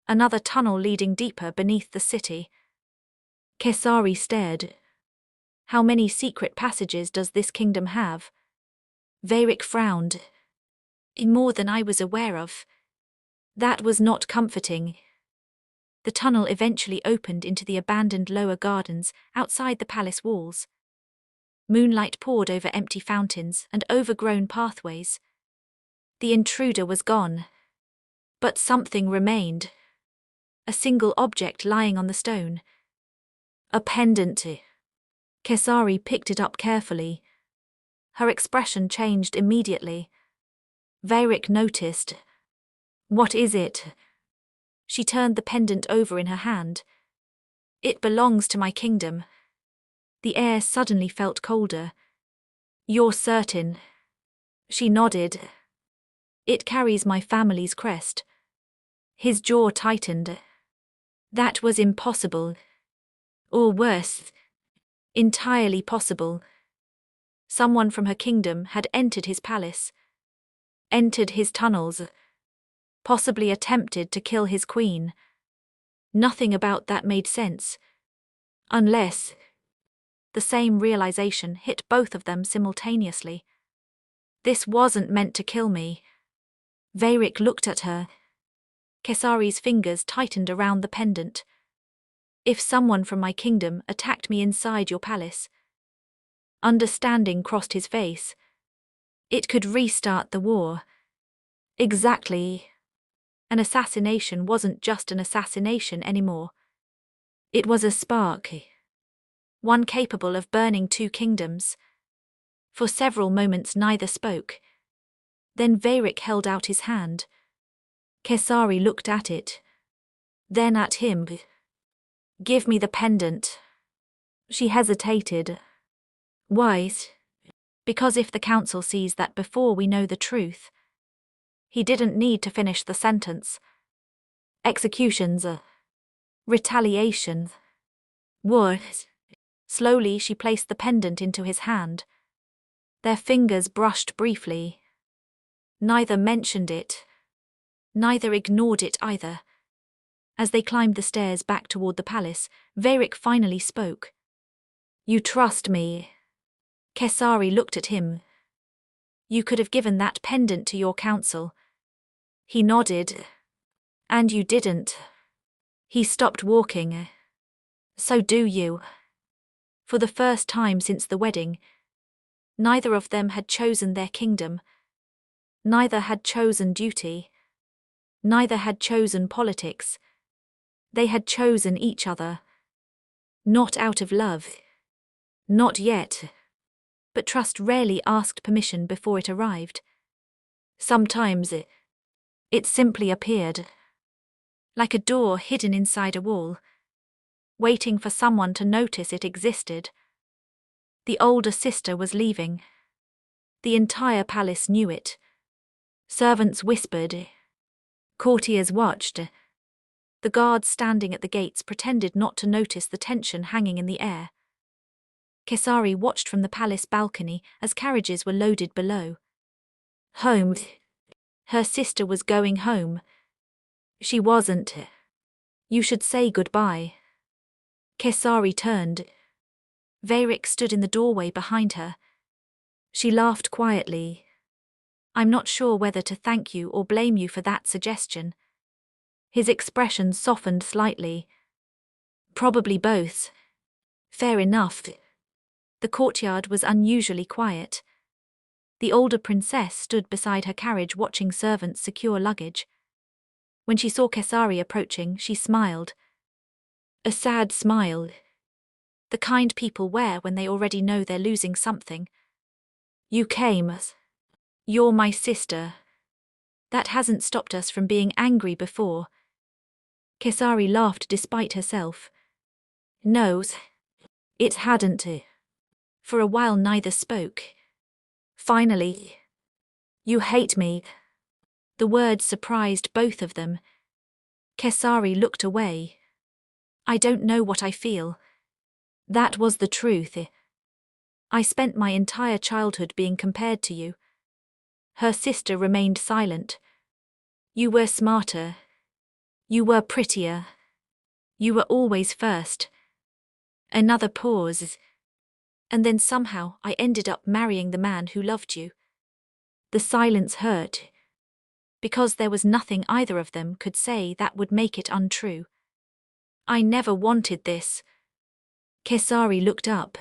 Another tunnel leading deeper beneath the city. Kesari stared. How many secret passages does this kingdom have? Veyric frowned. More than I was aware of. That was not comforting. The tunnel eventually opened into the abandoned lower gardens outside the palace walls. Moonlight poured over empty fountains and overgrown pathways. The intruder was gone. But something remained. A single object lying on the stone. A pendant. Kesari picked it up carefully. Her expression changed immediately. Veyric noticed. What is it? She turned the pendant over in her hand. It belongs to my kingdom. The air suddenly felt colder. You're certain? She nodded. It carries my family's crest. His jaw tightened. That was impossible. Or worse, entirely possible. Someone from her kingdom had entered his palace, entered his tunnels, possibly attempted to kill his queen. Nothing about that made sense. Unless... The same realization hit both of them simultaneously. This wasn't meant to kill me. Veyric looked at her. Kesari's fingers tightened around the pendant. If someone from my kingdom attacked me inside your palace... Understanding crossed his face. It could restart the war. Exactly. An assassination wasn't just an assassination anymore. It was a spark. One capable of burning two kingdoms. For several moments neither spoke. Then Veyric held out his hand. Kesari looked at it. Then at him. Give me the pendant. She hesitated. Why? Because if the council sees that before we know the truth... He didn't need to finish the sentence. Executions. Retaliation. Wars. Slowly she placed the pendant into his hand. Their fingers brushed briefly. Neither mentioned it. Neither ignored it either. As they climbed the stairs back toward the palace, Veyric finally spoke. You trust me. Kesari looked at him. You could have given that pendant to your council. He nodded. And you didn't. He stopped walking. So do you. For the first time since the wedding, neither of them had chosen their kingdom. Neither had chosen duty. Neither had chosen politics. They had chosen each other. Not out of love. Not yet. But trust rarely asked permission before it arrived. Sometimes it simply appeared. Like a door hidden inside a wall, waiting for someone to notice it existed. The older sister was leaving. The entire palace knew it. Servants whispered. Courtiers watched. The guards standing at the gates pretended not to notice the tension hanging in the air. Kesari watched from the palace balcony as carriages were loaded below. Home. Her sister was going home. She wasn't. You should say goodbye. Kesari turned. Veyric stood in the doorway behind her. She laughed quietly. I'm not sure whether to thank you or blame you for that suggestion. His expression softened slightly. Probably both. Fair enough. The courtyard was unusually quiet. The older princess stood beside her carriage watching servants secure luggage. When she saw Kesari approaching, she smiled. A sad smile. The kind people wear when they already know they're losing something. You came. You're my sister. That hasn't stopped us from being angry before. Kesari laughed despite herself. No, it hadn't. For a while neither spoke. Finally, you hate me. The words surprised both of them. Kesari looked away. I don't know what I feel. That was the truth. I spent my entire childhood being compared to you. Her sister remained silent. You were smarter. You were prettier. You were always first. Another pause. And then somehow I ended up marrying the man who loved you. The silence hurt, because there was nothing either of them could say that would make it untrue. I never wanted this. Kesari looked up.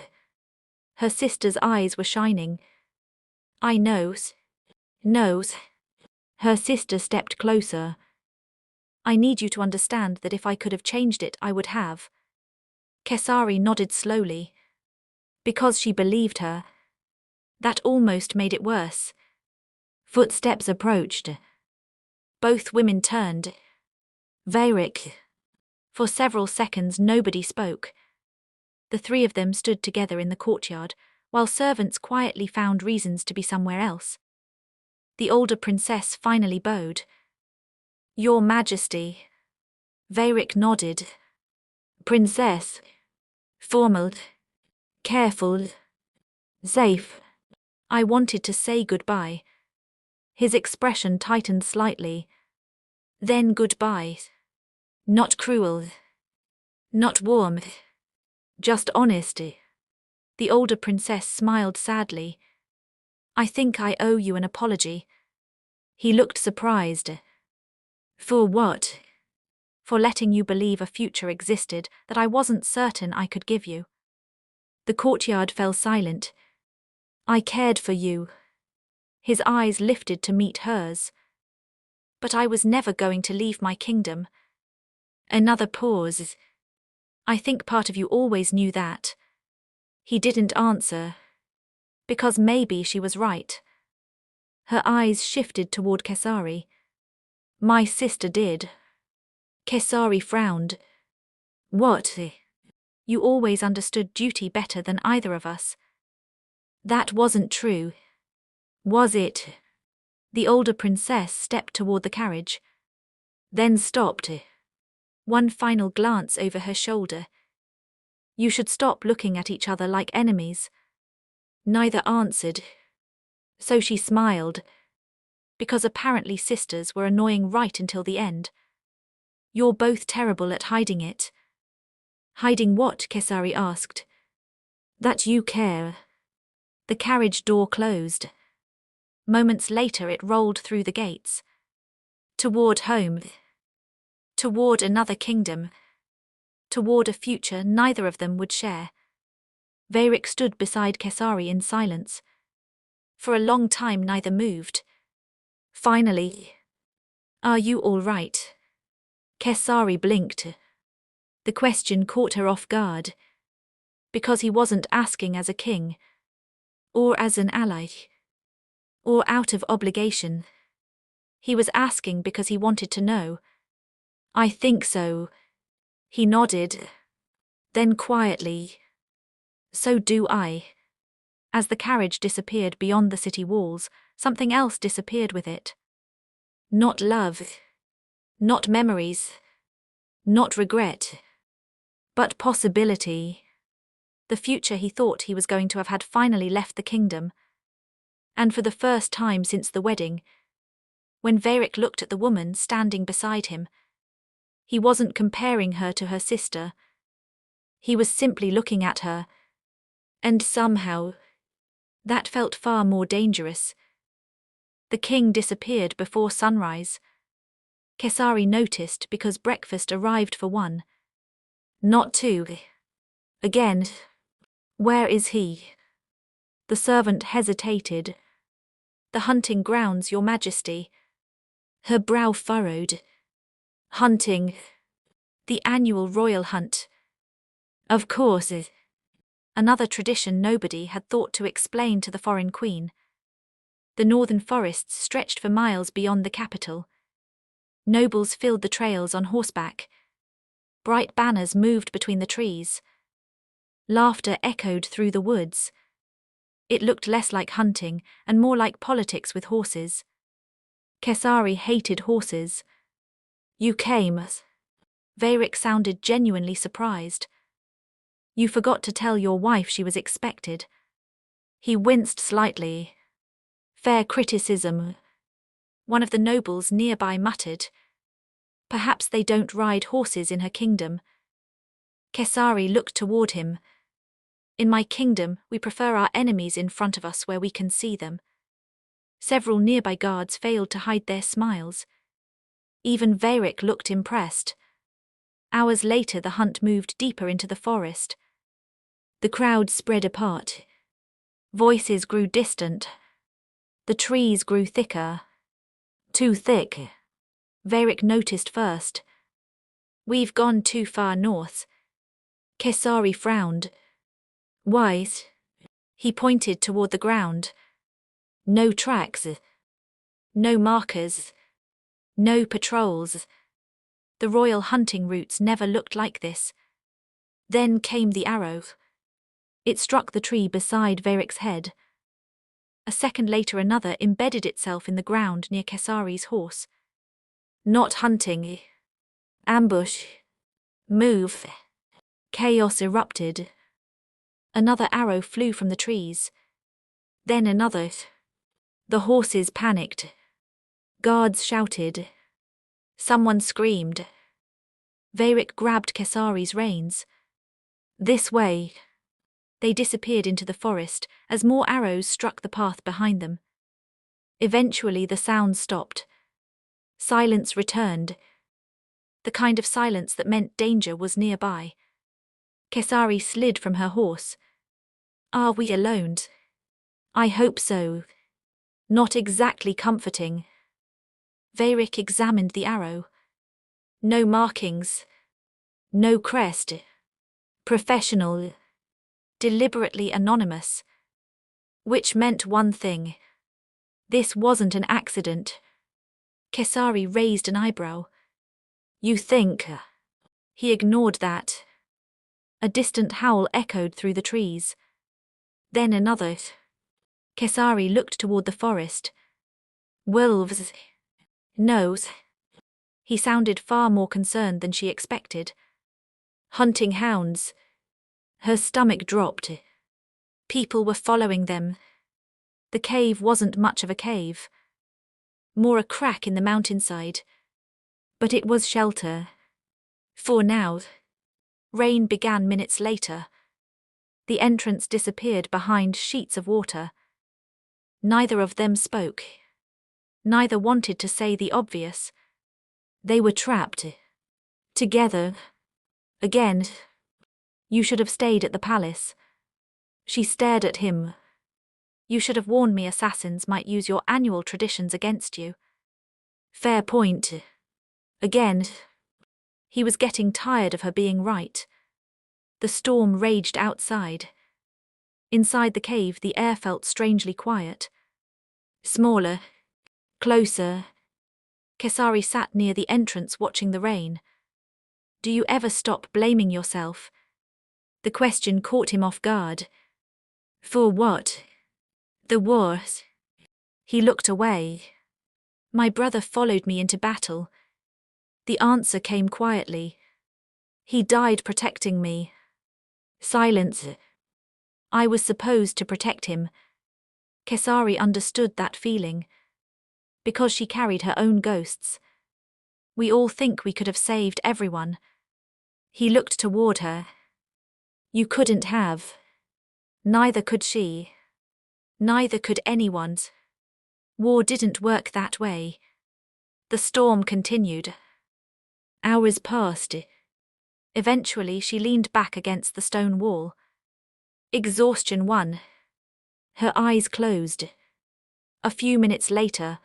Her sister's eyes were shining. I knows. Her sister stepped closer. I need you to understand that if I could have changed it, I would have. Kesari nodded slowly. Because she believed her. That almost made it worse. Footsteps approached. Both women turned. Veyric. For several seconds nobody spoke. The three of them stood together in the courtyard, while servants quietly found reasons to be somewhere else. The older princess finally bowed. Your Majesty. Veyric nodded. Princess. Formal. Careful. Safe. I wanted to say goodbye. His expression tightened slightly. Then goodbye. Not cruel. Not warm. Just honesty. The older princess smiled sadly. I think I owe you an apology. He looked surprised. For what? For letting you believe a future existed that I wasn't certain I could give you. The courtyard fell silent. I cared for you. His eyes lifted to meet hers. But I was never going to leave my kingdom. Another pause. I think part of you always knew that. He didn't answer. Because maybe she was right. Her eyes shifted toward Kesari. My sister did. Kesari frowned. What? You always understood duty better than either of us. That wasn't true. Was it? The older princess stepped toward the carriage. Then stopped. One final glance over her shoulder. You should stop looking at each other like enemies. Neither answered. So she smiled. Because apparently sisters were annoying right until the end. You're both terrible at hiding it. Hiding what? Kesari asked. That you care. The carriage door closed. Moments later it rolled through the gates. Toward home. Toward another kingdom. Toward a future neither of them would share. Veyric stood beside Kesari in silence. For a long time neither moved. Finally. Are you all right? Kesari blinked. The question caught her off guard. Because he wasn't asking as a king. Or as an ally. Or out of obligation. He was asking because he wanted to know. I think so. He nodded. Then quietly. So do I. As the carriage disappeared beyond the city walls, something else disappeared with it. Not love. Not memories. Not regret. But possibility. The future he thought he was going to have had finally left the kingdom. And for the first time since the wedding, when Veyric looked at the woman standing beside him, he wasn't comparing her to her sister. He was simply looking at her. And somehow, that felt far more dangerous. The king disappeared before sunrise. Kesari noticed because breakfast arrived for 1. Not 2. Again. Where is he? The servant hesitated. The hunting grounds, Your Majesty. Her brow furrowed. Hunting. The annual royal hunt. Of course. Another tradition nobody had thought to explain to the foreign queen. The northern forests stretched for miles beyond the capital. Nobles filled the trails on horseback. Bright banners moved between the trees. Laughter echoed through the woods. It looked less like hunting and more like politics with horses. Kesari hated horses. You came. Veyric sounded genuinely surprised. You forgot to tell your wife she was expected. He winced slightly. Fair criticism. One of the nobles nearby muttered. Perhaps they don't ride horses in her kingdom. Kesari looked toward him. In my kingdom, we prefer our enemies in front of us where we can see them. Several nearby guards failed to hide their smiles. Even Varric looked impressed. Hours later, the hunt moved deeper into the forest. The crowd spread apart. Voices grew distant. The trees grew thicker. Too thick. Varric noticed first. We've gone too far north. Kesari frowned. Why? He pointed toward the ground. No tracks. No markers. No patrols. The royal hunting routes never looked like this. Then came the arrow. It struck the tree beside Varric's head. A second later, another embedded itself in the ground near Kesari's horse. Not hunting. Ambush. Move. Chaos erupted. Another arrow flew from the trees. Then another. The horses panicked. Guards shouted. Someone screamed. Varric grabbed Kesari's reins. This way. They disappeared into the forest as more arrows struck the path behind them. Eventually the sound stopped. Silence returned. The kind of silence that meant danger was nearby. Kesari slid from her horse. Are we alone? I hope so. Not exactly comforting. Varric examined the arrow. No markings. No crest. Professional. Deliberately anonymous. Which meant one thing. This wasn't an accident. Kesari raised an eyebrow. You think? He ignored that. A distant howl echoed through the trees. Then another. Kesari looked toward the forest. Wolves. No. He sounded far more concerned than she expected. Hunting hounds. Her stomach dropped. People were following them. The cave wasn't much of a cave. More a crack in the mountainside. But it was shelter. For now. Rain began minutes later. The entrance disappeared behind sheets of water. Neither of them spoke. Neither wanted to say the obvious. They were trapped. Together. Again. You should have stayed at the palace. She stared at him. You should have warned me assassins might use your annual traditions against you. Fair point. Again. He was getting tired of her being right. The storm raged outside. Inside the cave, the air felt strangely quiet. Smaller. Closer. Kesari sat near the entrance watching the rain. Do you ever stop blaming yourself? The question caught him off guard. For what? The wars. He looked away. My brother followed me into battle. The answer came quietly. He died protecting me. Silence. I was supposed to protect him. Kesari understood that feeling. Because she carried her own ghosts. We all think we could have saved everyone. He looked toward her. You couldn't have. Neither could she. Neither could anyone's. War didn't work that way. The storm continued. Hours passed. Eventually she leaned back against the stone wall. Exhaustion won. Her eyes closed. A few minutes later,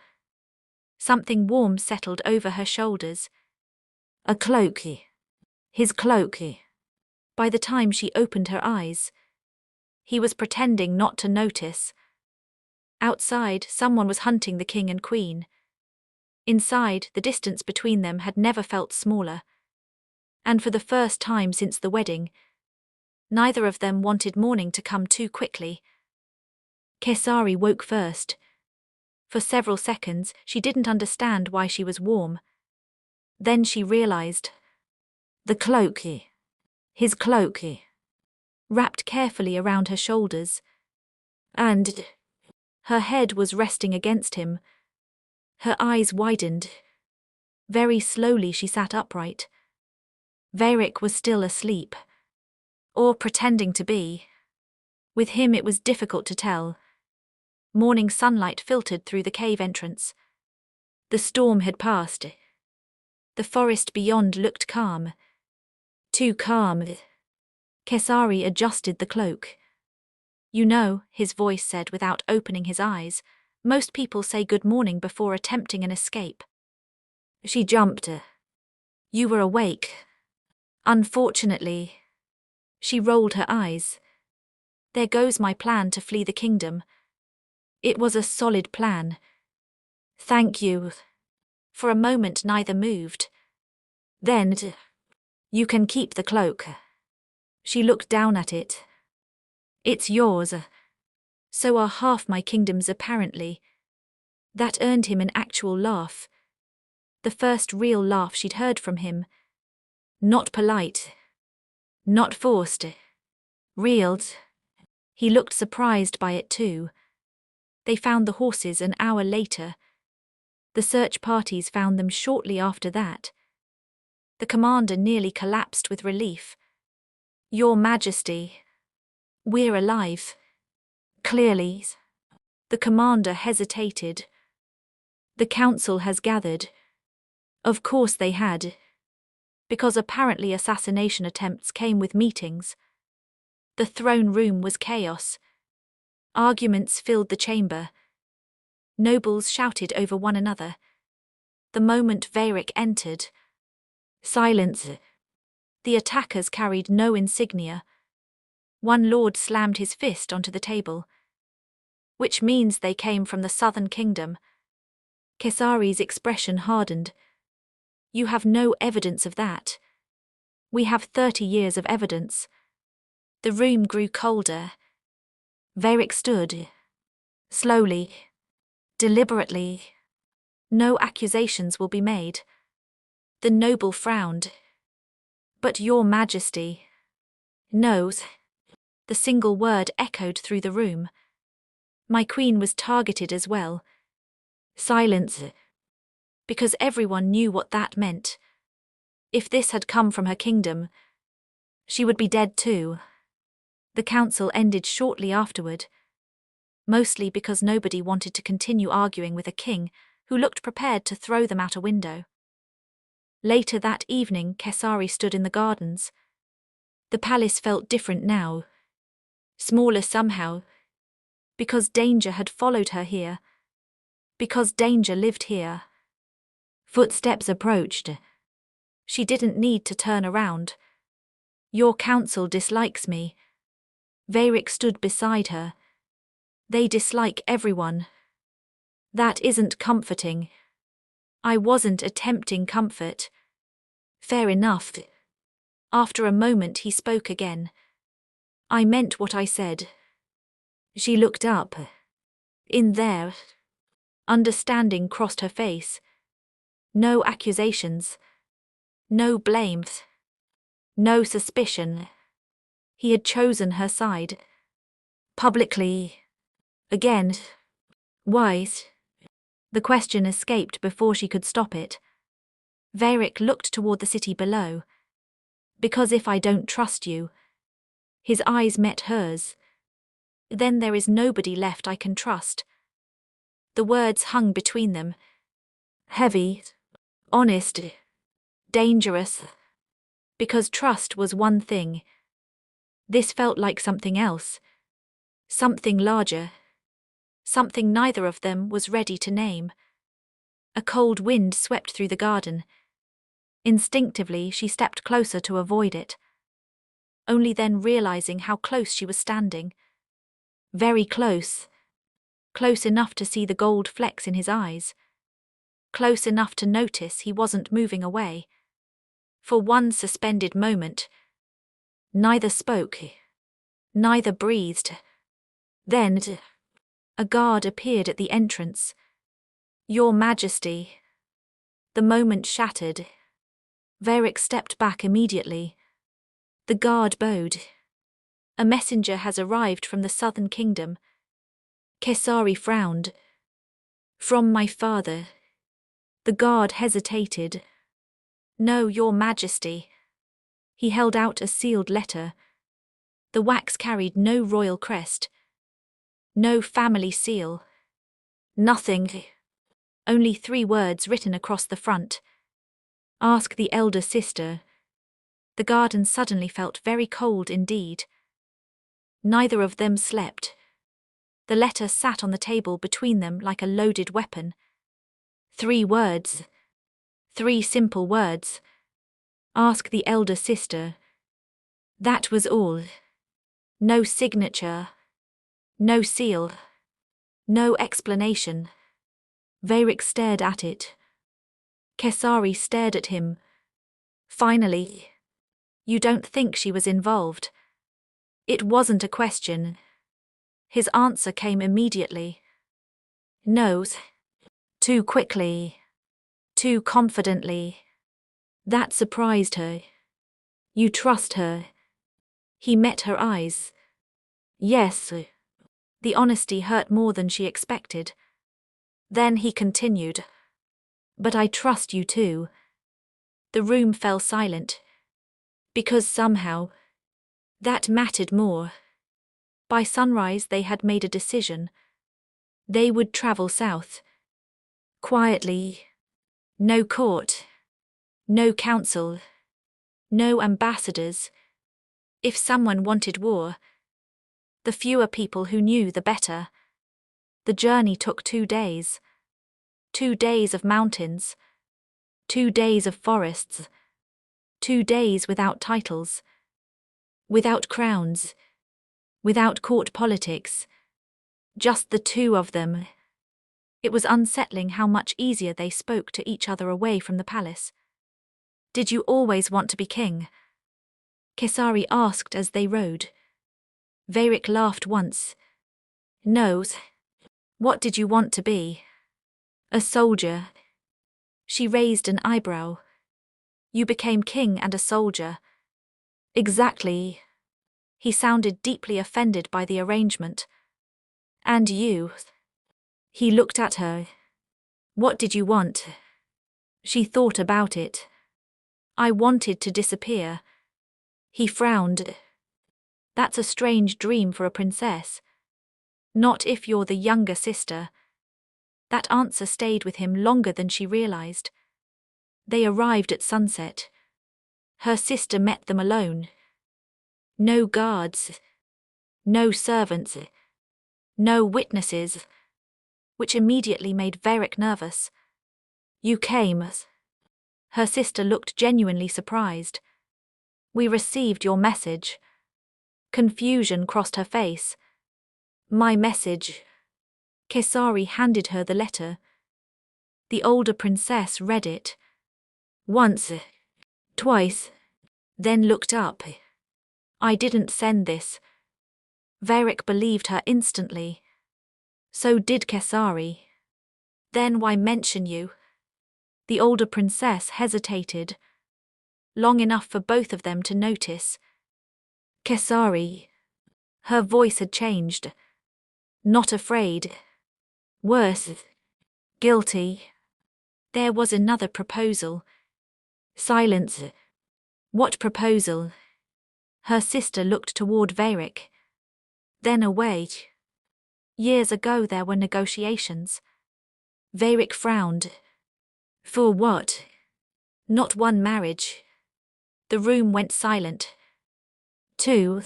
something warm settled over her shoulders. A cloak. His cloak. By the time she opened her eyes, he was pretending not to notice. Outside, someone was hunting the king and queen. Inside, the distance between them had never felt smaller. And for the first time since the wedding, neither of them wanted morning to come too quickly. Kesari woke first. For several seconds, she didn't understand why she was warm. Then she realized. The cloak. His cloak. Wrapped carefully around her shoulders. And her head was resting against him. Her eyes widened. Very slowly she sat upright. Varric was still asleep. Or pretending to be. With him it was difficult to tell. Morning sunlight filtered through the cave entrance. The storm had passed. The forest beyond looked calm. Too calm. Kesari adjusted the cloak. You know, his voice said without opening his eyes, most people say good morning before attempting an escape. She jumped. You were awake. Unfortunately. She rolled her eyes. There goes my plan to flee the kingdom. It was a solid plan. Thank you. For a moment neither moved. Then, you can keep the cloak. She looked down at it. It's yours. So are half my kingdoms apparently. That earned him an actual laugh. The first real laugh she'd heard from him. Not polite. Not forced. Real. He looked surprised by it too. They found the horses an hour later. The search parties found them shortly after that. The commander nearly collapsed with relief. Your Majesty. We're alive. Clearly. The commander hesitated. The council has gathered. Of course they had. Because apparently assassination attempts came with meetings. The throne room was chaos. Arguments filled the chamber. Nobles shouted over one another. The moment Varric entered. Silence. The attackers carried no insignia. One lord slammed his fist onto the table. Which means they came from the southern kingdom. Kesari's expression hardened. You have no evidence of that. We have 30 years of evidence. The room grew colder. Varric stood. Slowly. Deliberately. No accusations will be made. The noble frowned. But your Majesty knows. The single word echoed through the room. My queen was targeted as well. Silence. Because everyone knew what that meant. If this had come from her kingdom, she would be dead too. The council ended shortly afterward. Mostly because nobody wanted to continue arguing with a king who looked prepared to throw them out a window. Later that evening, Kesari stood in the gardens. The palace felt different now. Smaller somehow. Because danger had followed her here. Because danger lived here. Footsteps approached. She didn't need to turn around. Your council dislikes me. Varric stood beside her. They dislike everyone. That isn't comforting. I wasn't attempting comfort. Fair enough. After a moment he spoke again. I meant what I said. She looked up. In there. Understanding crossed her face. No accusations. No blames. No suspicion. He had chosen her side. Publicly. Again. Wise. The question escaped before she could stop it. Varric looked toward the city below. Because if I don't trust you. His eyes met hers. Then there is nobody left I can trust. The words hung between them. Heavy. Honest. Dangerous. Because trust was one thing. This felt like something else. Something larger. Something neither of them was ready to name. A cold wind swept through the garden. Instinctively, she stepped closer to avoid it. Only then realizing how close she was standing. Very close. Close enough to see the gold flecks in his eyes. Close enough to notice he wasn't moving away. For one suspended moment. Neither spoke. Neither breathed. Then, a guard appeared at the entrance. Your Majesty. The moment shattered. Varric stepped back immediately. The guard bowed. A messenger has arrived from the southern kingdom. Kesari frowned. From my father. The The guard hesitated. No, Your Majesty. He held out a sealed letter. The wax carried no royal crest, no family seal, nothing. Only 3 words written across the front. Ask the elder sister. The garden suddenly felt very cold indeed. Neither of them slept. The letter sat on the table between them like a loaded weapon. 3 words. 3 simple words. Ask the elder sister. That was all. No signature. No seal. No explanation. Veyric stared at it. Kesari stared at him. Finally. You don't think she was involved? It wasn't a question. His answer came immediately. No. Too quickly. Too confidently. That surprised her. You trust her? He met her eyes. Yes. The honesty hurt more than she expected. Then he continued. But I trust you too. The room fell silent. Because somehow, that mattered more. By sunrise they had made a decision. They would travel south. Quietly. No court. No council. No ambassadors. If someone wanted war, the fewer people who knew the better. The journey took 2 days. 2 days of mountains. 2 days of forests. 2 days without titles. Without crowns. Without court politics. Just the 2 of them. It was unsettling how much easier they spoke to each other away from the palace. Did you always want to be king? Kesari asked as they rode. Veyric laughed once. No. What did you want to be? A soldier. She raised an eyebrow. You became king and a soldier. Exactly. He sounded deeply offended by the arrangement. And you? He looked at her. What did you want? She thought about it. I wanted to disappear. He frowned. That's a strange dream for a princess. Not if you're the younger sister. That answer stayed with him longer than she realized. They arrived at sunset. Her sister met them alone. No guards. No servants. No witnesses. Which immediately made Veyric nervous. You came. Her sister looked genuinely surprised. We received your message. Confusion crossed her face. My message. Kesari handed her the letter. The older princess read it. Once. Twice. Then looked up. I didn't send this. Veyric believed her instantly. So did Kesari. Then why mention you? The older princess hesitated. Long enough for both of them to notice. Kesari. Her voice had changed. Not afraid. Worse. Guilty. There was another proposal. Silence. What proposal? Her sister looked toward Veyric. Then away. Years ago there were negotiations. Veyric frowned. For what? Not one marriage. The room went silent. 2.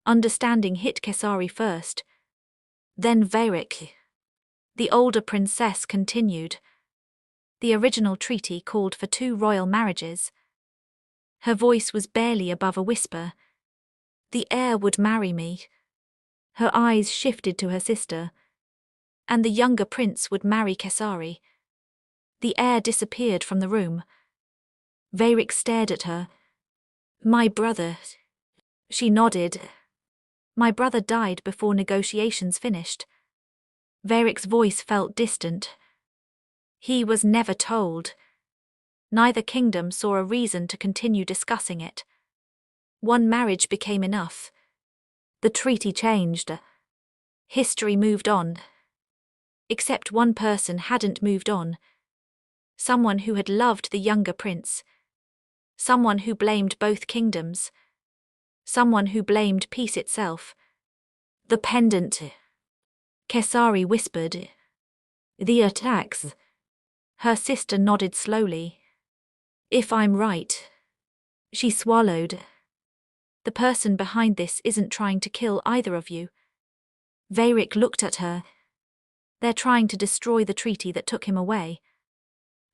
Understanding hit Kesari first. Then Veyric. The older princess continued. The original treaty called for 2 royal marriages. Her voice was barely above a whisper. The heir would marry me. Her eyes shifted to her sister. And the younger prince would marry Kesari. The heir disappeared from the room. Veyric stared at her. My brother. She nodded. My brother died before negotiations finished. Veyric's voice felt distant. He was never told. Neither kingdom saw a reason to continue discussing it. 1 marriage became enough. The treaty changed. History moved on. Except one person hadn't moved on. Someone who had loved the younger prince. Someone who blamed both kingdoms. Someone who blamed peace itself. The pendant. Kesari whispered. The attacks. Her sister nodded slowly. If I'm right. She swallowed. The person behind this isn't trying to kill either of you. Veyric looked at her. They're trying to destroy the treaty that took him away.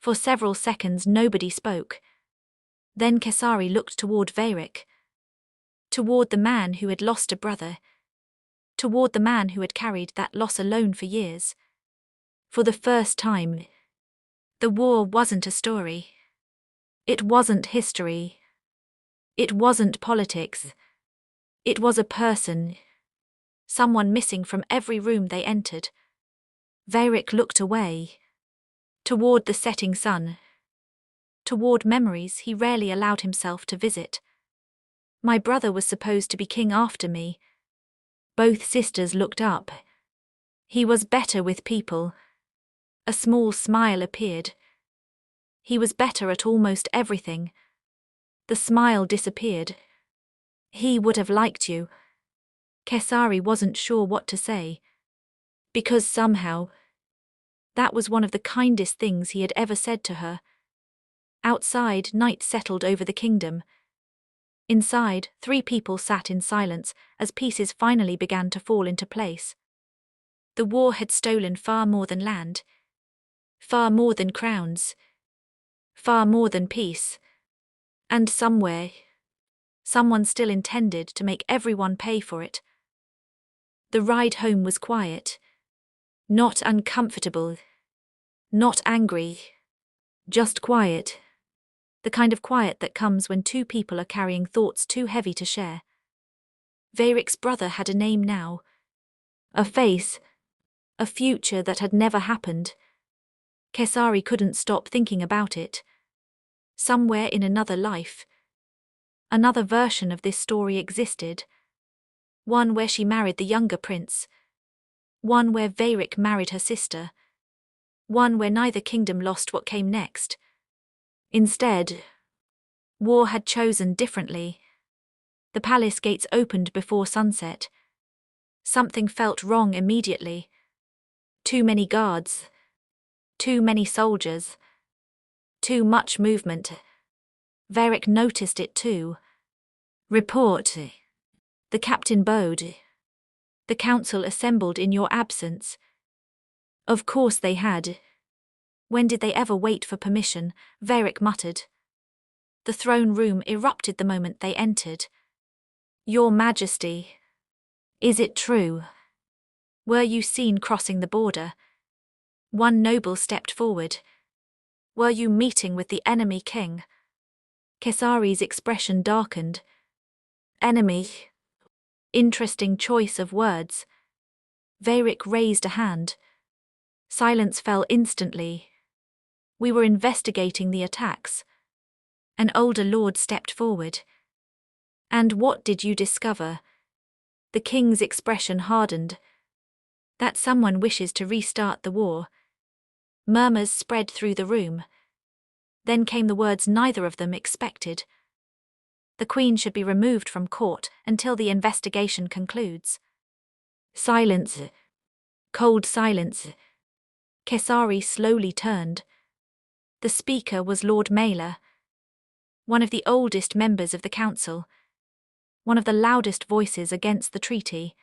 For several seconds nobody spoke. Then Kesari looked toward Veyric. Toward the man who had lost a brother. Toward the man who had carried that loss alone for years. For the first time. The war wasn't a story. It wasn't history. It wasn't politics. It was a person. Someone missing from every room they entered. Veyric looked away. Toward the setting sun. Toward memories he rarely allowed himself to visit. My brother was supposed to be king after me. Both sisters looked up. He was better with people. A small smile appeared. He was better at almost everything. The smile disappeared. He would have liked you. Kesari wasn't sure what to say. Because somehow, that was one of the kindest things he had ever said to her. Outside, night settled over the kingdom. Inside, 3 people sat in silence as pieces finally began to fall into place. The war had stolen far more than land. Far more than crowns. Far more than peace. And somewhere, someone still intended to make everyone pay for it. The ride home was quiet. Not uncomfortable. Not angry. Just quiet. The kind of quiet that comes when 2 people are carrying thoughts too heavy to share. Veyric's brother had a name now. A face. A future that had never happened. Kesari couldn't stop thinking about it. Somewhere in another life. Another version of this story existed. One where she married the younger prince. One where Veyric married her sister. One where neither kingdom lost what came next. Instead, war had chosen differently. The palace gates opened before sunset. Something felt wrong immediately. Too many guards. Too many soldiers. Too much movement. Veyric noticed it too. Report. The captain bowed. The council assembled in your absence. Of course they had. When did they ever wait for permission? Veyric muttered. The throne room erupted the moment they entered. Your Majesty. Is it true? Were you seen crossing the border? One noble stepped forward. Were you meeting with the enemy king? Kesari's expression darkened. Enemy. Interesting choice of words. Veyric raised a hand. Silence fell instantly. We were investigating the attacks. An older lord stepped forward. And what did you discover? The king's expression hardened. That someone wishes to restart the war. Murmurs spread through the room. Then came the words neither of them expected. The queen should be removed from court until the investigation concludes. Silence. Cold silence. Kesari slowly turned. The speaker was Lord Mailer, one of the oldest members of the council, one of the loudest voices against the treaty.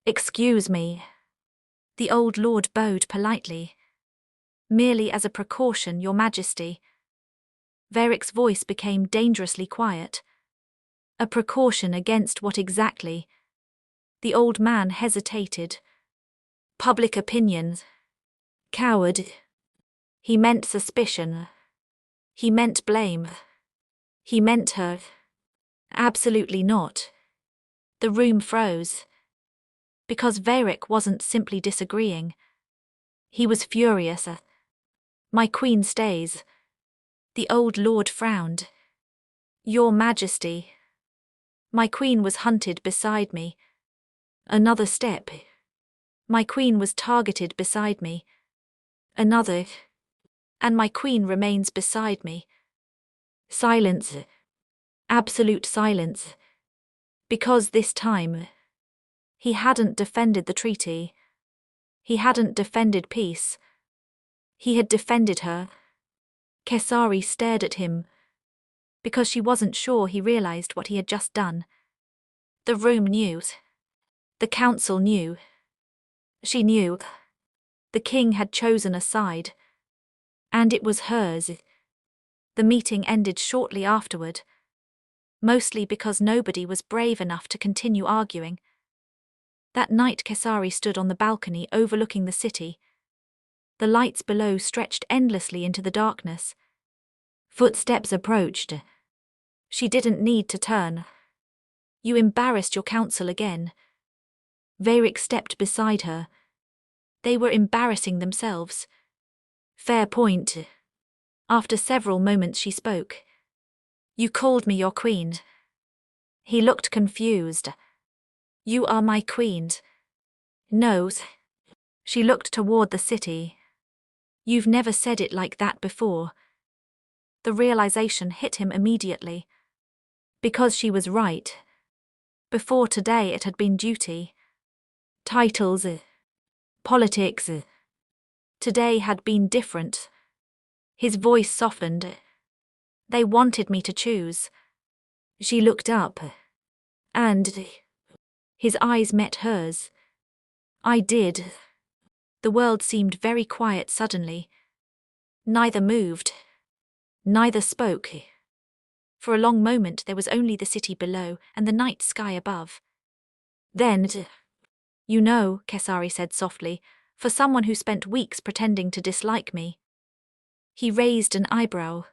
Excuse me. The old lord bowed politely. Merely as a precaution, Your Majesty. Veyric's voice became dangerously quiet. A precaution against what exactly? The old man hesitated. Public opinion. Coward. He meant suspicion. He meant blame. He meant her. Absolutely not. The room froze. Because Veyric wasn't simply disagreeing. He was furious. My queen stays. The old lord frowned. Your Majesty. My queen was hunted beside me. Another step. My queen was targeted beside me. Another. And my queen remains beside me. Silence. Absolute silence. Because this time, he hadn't defended the treaty. He hadn't defended peace. He had defended her. Kesari stared at him, because she wasn't sure he realized what he had just done. The room knew. The council knew. She knew. The king had chosen a side. And it was hers. The meeting ended shortly afterward, mostly because nobody was brave enough to continue arguing. That night Kesari stood on the balcony overlooking the city. The lights below stretched endlessly into the darkness. Footsteps approached. She didn't need to turn. You embarrassed your council again. Varric stepped beside her. They were embarrassing themselves. Fair point. After several moments she spoke. You called me your queen. He looked confused. You are my queen. No. She looked toward the city. You've never said it like that before. The realization hit him immediately. Because she was right. Before today it had been duty. Titles. Politics. Today had been different. His voice softened. They wanted me to choose. She looked up. And his eyes met hers. I did. The world seemed very quiet suddenly. Neither moved. Neither spoke. For a long moment there was only the city below and the night sky above. Then, you know, Kesari said softly, for someone who spent weeks pretending to dislike me. He raised an eyebrow.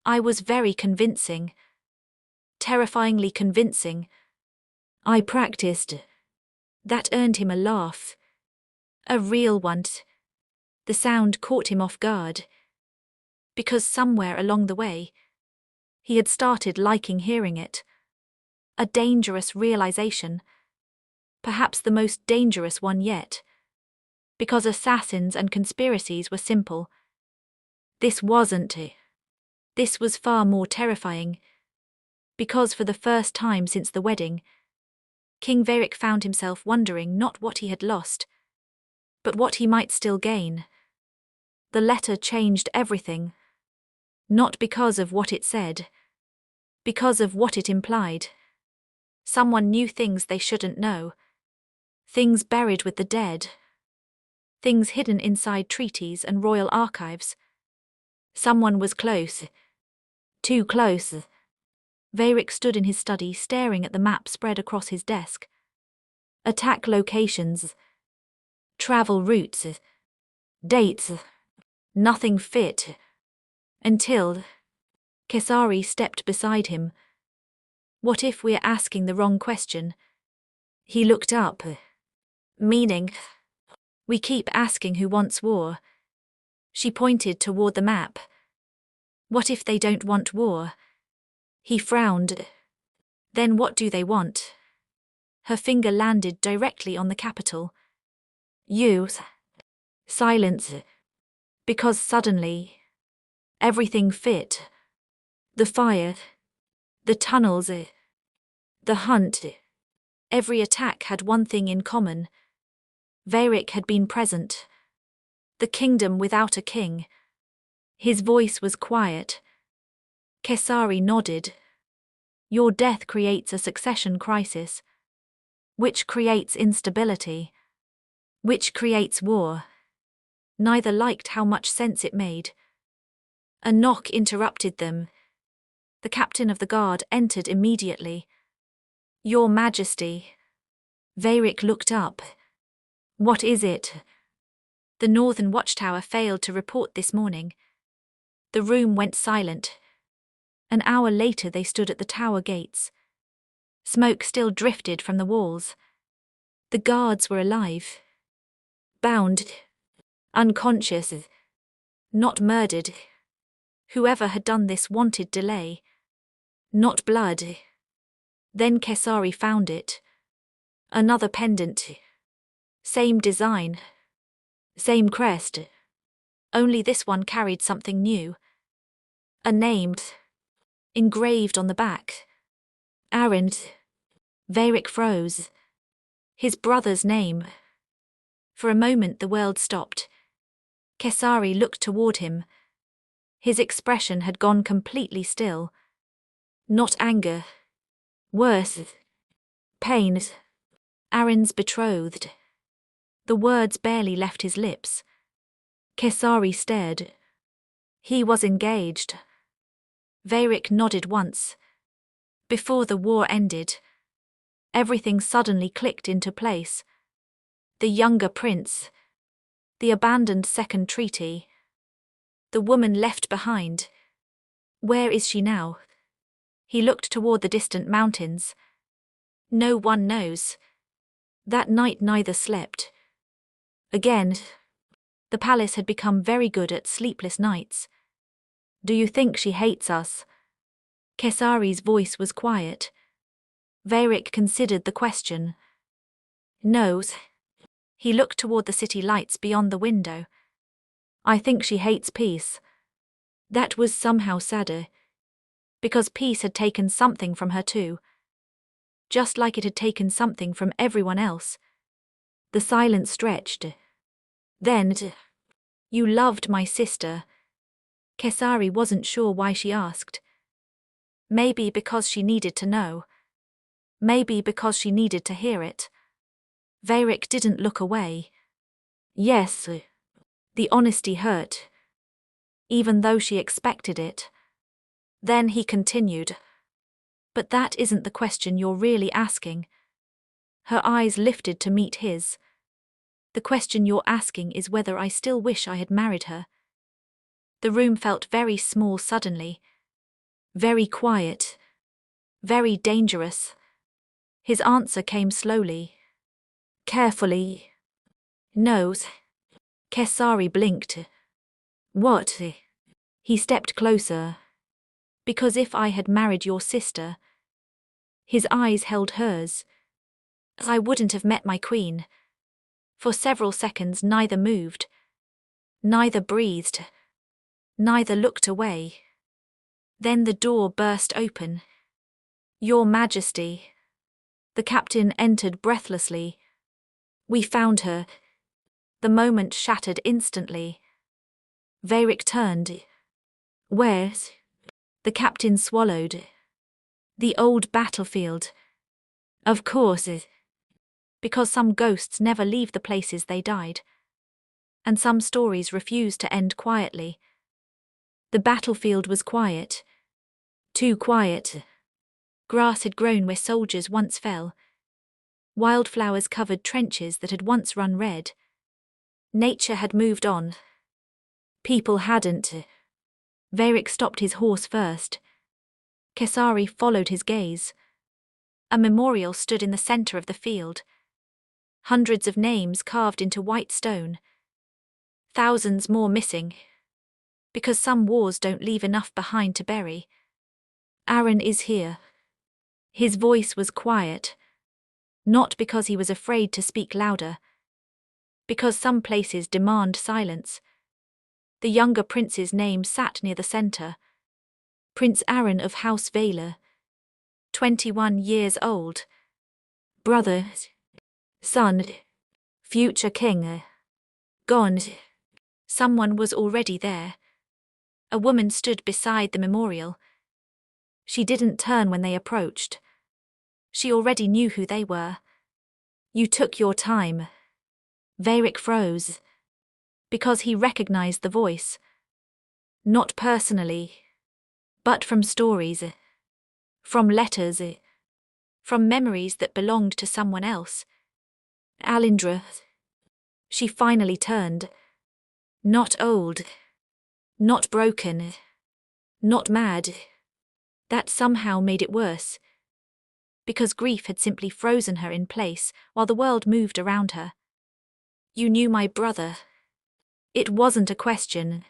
I was very convincing. Terrifyingly convincing. I practiced. That earned him a laugh. A real one. The sound caught him off guard. Because somewhere along the way, he had started liking hearing it. A dangerous realization. Perhaps the most dangerous one yet. Because assassins and conspiracies were simple. This wasn't. This was far more terrifying. Because for the first time since the wedding, King Varric found himself wondering not what he had lost, but what he might still gain. The letter changed everything. Not because of what it said. Because of what it implied. Someone knew things they shouldn't know. Things buried with the dead. Things hidden inside treaties and royal archives. Someone was close. Too close. Varric stood in his study staring at the map spread across his desk. Attack locations. Travel routes. Dates. Nothing fit. Until Kesari stepped beside him. What if we're asking the wrong question? He looked up. Meaning, we keep asking who wants war. She pointed toward the map. What if they don't want war? He frowned. Then what do they want? Her finger landed directly on the capital. You. Silence. Because suddenly, everything fit. The fire. The tunnels. The hunt. Every attack had one thing in common. Varric had been present. The kingdom without a king. His voice was quiet. Kesari nodded. Your death creates a succession crisis, which creates instability, which creates war. Neither liked how much sense it made. A knock interrupted them. The captain of the guard entered immediately. Your Majesty. Varric looked up. What is it? The northern watchtower failed to report this morning. The room went silent. An hour later they stood at the tower gates. Smoke still drifted from the walls. The guards were alive. Bound. Unconscious. Not murdered. Whoever had done this wanted delay. Not blood. Then Kesari found it. Another pendant. Same design. Same crest. Only this one carried something new. A name, engraved on the back. Aaron. Varric froze. His brother's name. For a moment the world stopped. Kesari looked toward him. His expression had gone completely still. Not anger. Worse. Pain. Aaron's betrothed. The words barely left his lips. Kesari stared. He was engaged. Varric nodded once. Before the war ended, everything suddenly clicked into place. The younger prince. The abandoned second treaty. The woman left behind. Where is she now? He looked toward the distant mountains. No one knows. That night neither slept. Again, the palace had become very good at sleepless nights. Do you think she hates us? Kesari's voice was quiet. Varric considered the question. No. He looked toward the city lights beyond the window. I think she hates peace. That was somehow sadder. Because peace had taken something from her too. Just like it had taken something from everyone else. The silence stretched. Then, you loved my sister. Kesari wasn't sure why she asked. Maybe because she needed to know. Maybe because she needed to hear it. Varric didn't look away. Yes. The honesty hurt. Even though she expected it. Then he continued. But that isn't the question you're really asking. Her eyes lifted to meet his. The question you're asking is whether I still wish I had married her. The room felt very small suddenly. Very quiet. Very dangerous. His answer came slowly. Carefully. No. Kesari blinked. What? He stepped closer. Because if I had married your sister. His eyes held hers. I wouldn't have met my queen. For several seconds neither moved. Neither breathed. Neither looked away. Then the door burst open. Your Majesty. The captain entered breathlessly. We found her. The moment shattered instantly. Varric turned. Where's? The captain swallowed. The old battlefield. Of course. Because some ghosts never leave the places they died. And some stories refuse to end quietly. The battlefield was quiet. Too quiet. Grass had grown where soldiers once fell. Wildflowers covered trenches that had once run red. Nature had moved on. People hadn't. Varric stopped his horse first. Kesari followed his gaze. A memorial stood in the center of the field. Hundreds of names carved into white stone. Thousands more missing. Because some wars don't leave enough behind to bury. Aaron is here. His voice was quiet. Not because he was afraid to speak louder. Because some places demand silence. The younger prince's name sat near the center. Prince Aaron of House Valer. 21 years old. Brother. Son. Future king. Gone. Someone was already there. A woman stood beside the memorial. She didn't turn when they approached. She already knew who they were. You took your time. Varric froze. Because he recognized the voice. Not personally. But from stories. From letters. From memories that belonged to someone else. Alindra. She finally turned. Not old. Not broken. Not mad. That somehow made it worse. Because grief had simply frozen her in place while the world moved around her. You knew my brother. It wasn't a question.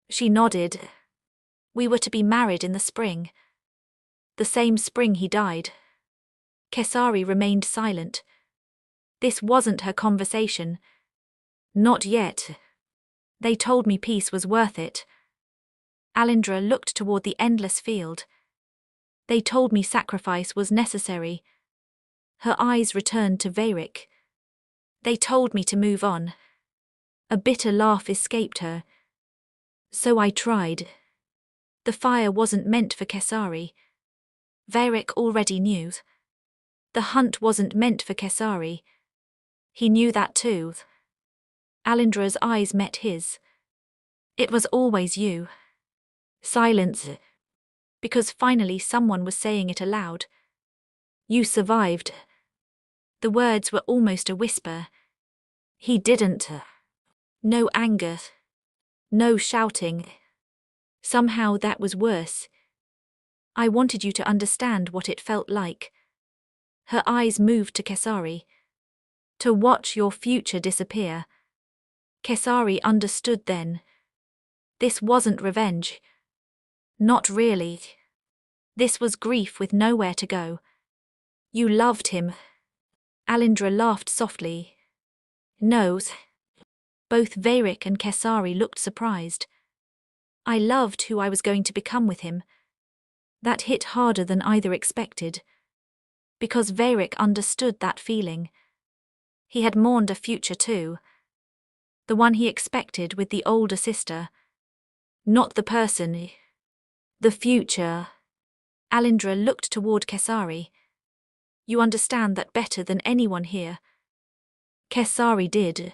She nodded. We were to be married in the spring. The same spring he died. Kesari remained silent. This wasn't her conversation. Not yet. They told me peace was worth it. Alindra looked toward the endless field. They told me sacrifice was necessary. Her eyes returned to Varric. They told me to move on. A bitter laugh escaped her. So I tried. The fire wasn't meant for Kesari. Varric already knew. The hunt wasn't meant for Kesari. He knew that too. Alindra's eyes met his. It was always you. Silence. Because finally someone was saying it aloud. You survived. The words were almost a whisper. He didn't. No anger. No shouting. Somehow that was worse. I wanted you to understand what it felt like. Her eyes moved to Kesari. To watch your future disappear. Kesari understood then. This wasn't revenge. Not really. This was grief with nowhere to go. You loved him. Alindra laughed softly. No. Both Varric and Kesari looked surprised. I loved who I was going to become with him. That hit harder than either expected. Because Varric understood that feeling. He had mourned a future too. The one he expected with the older sister. Not the person. The future. Alindra looked toward Kesari. You understand that better than anyone here. Kesari did.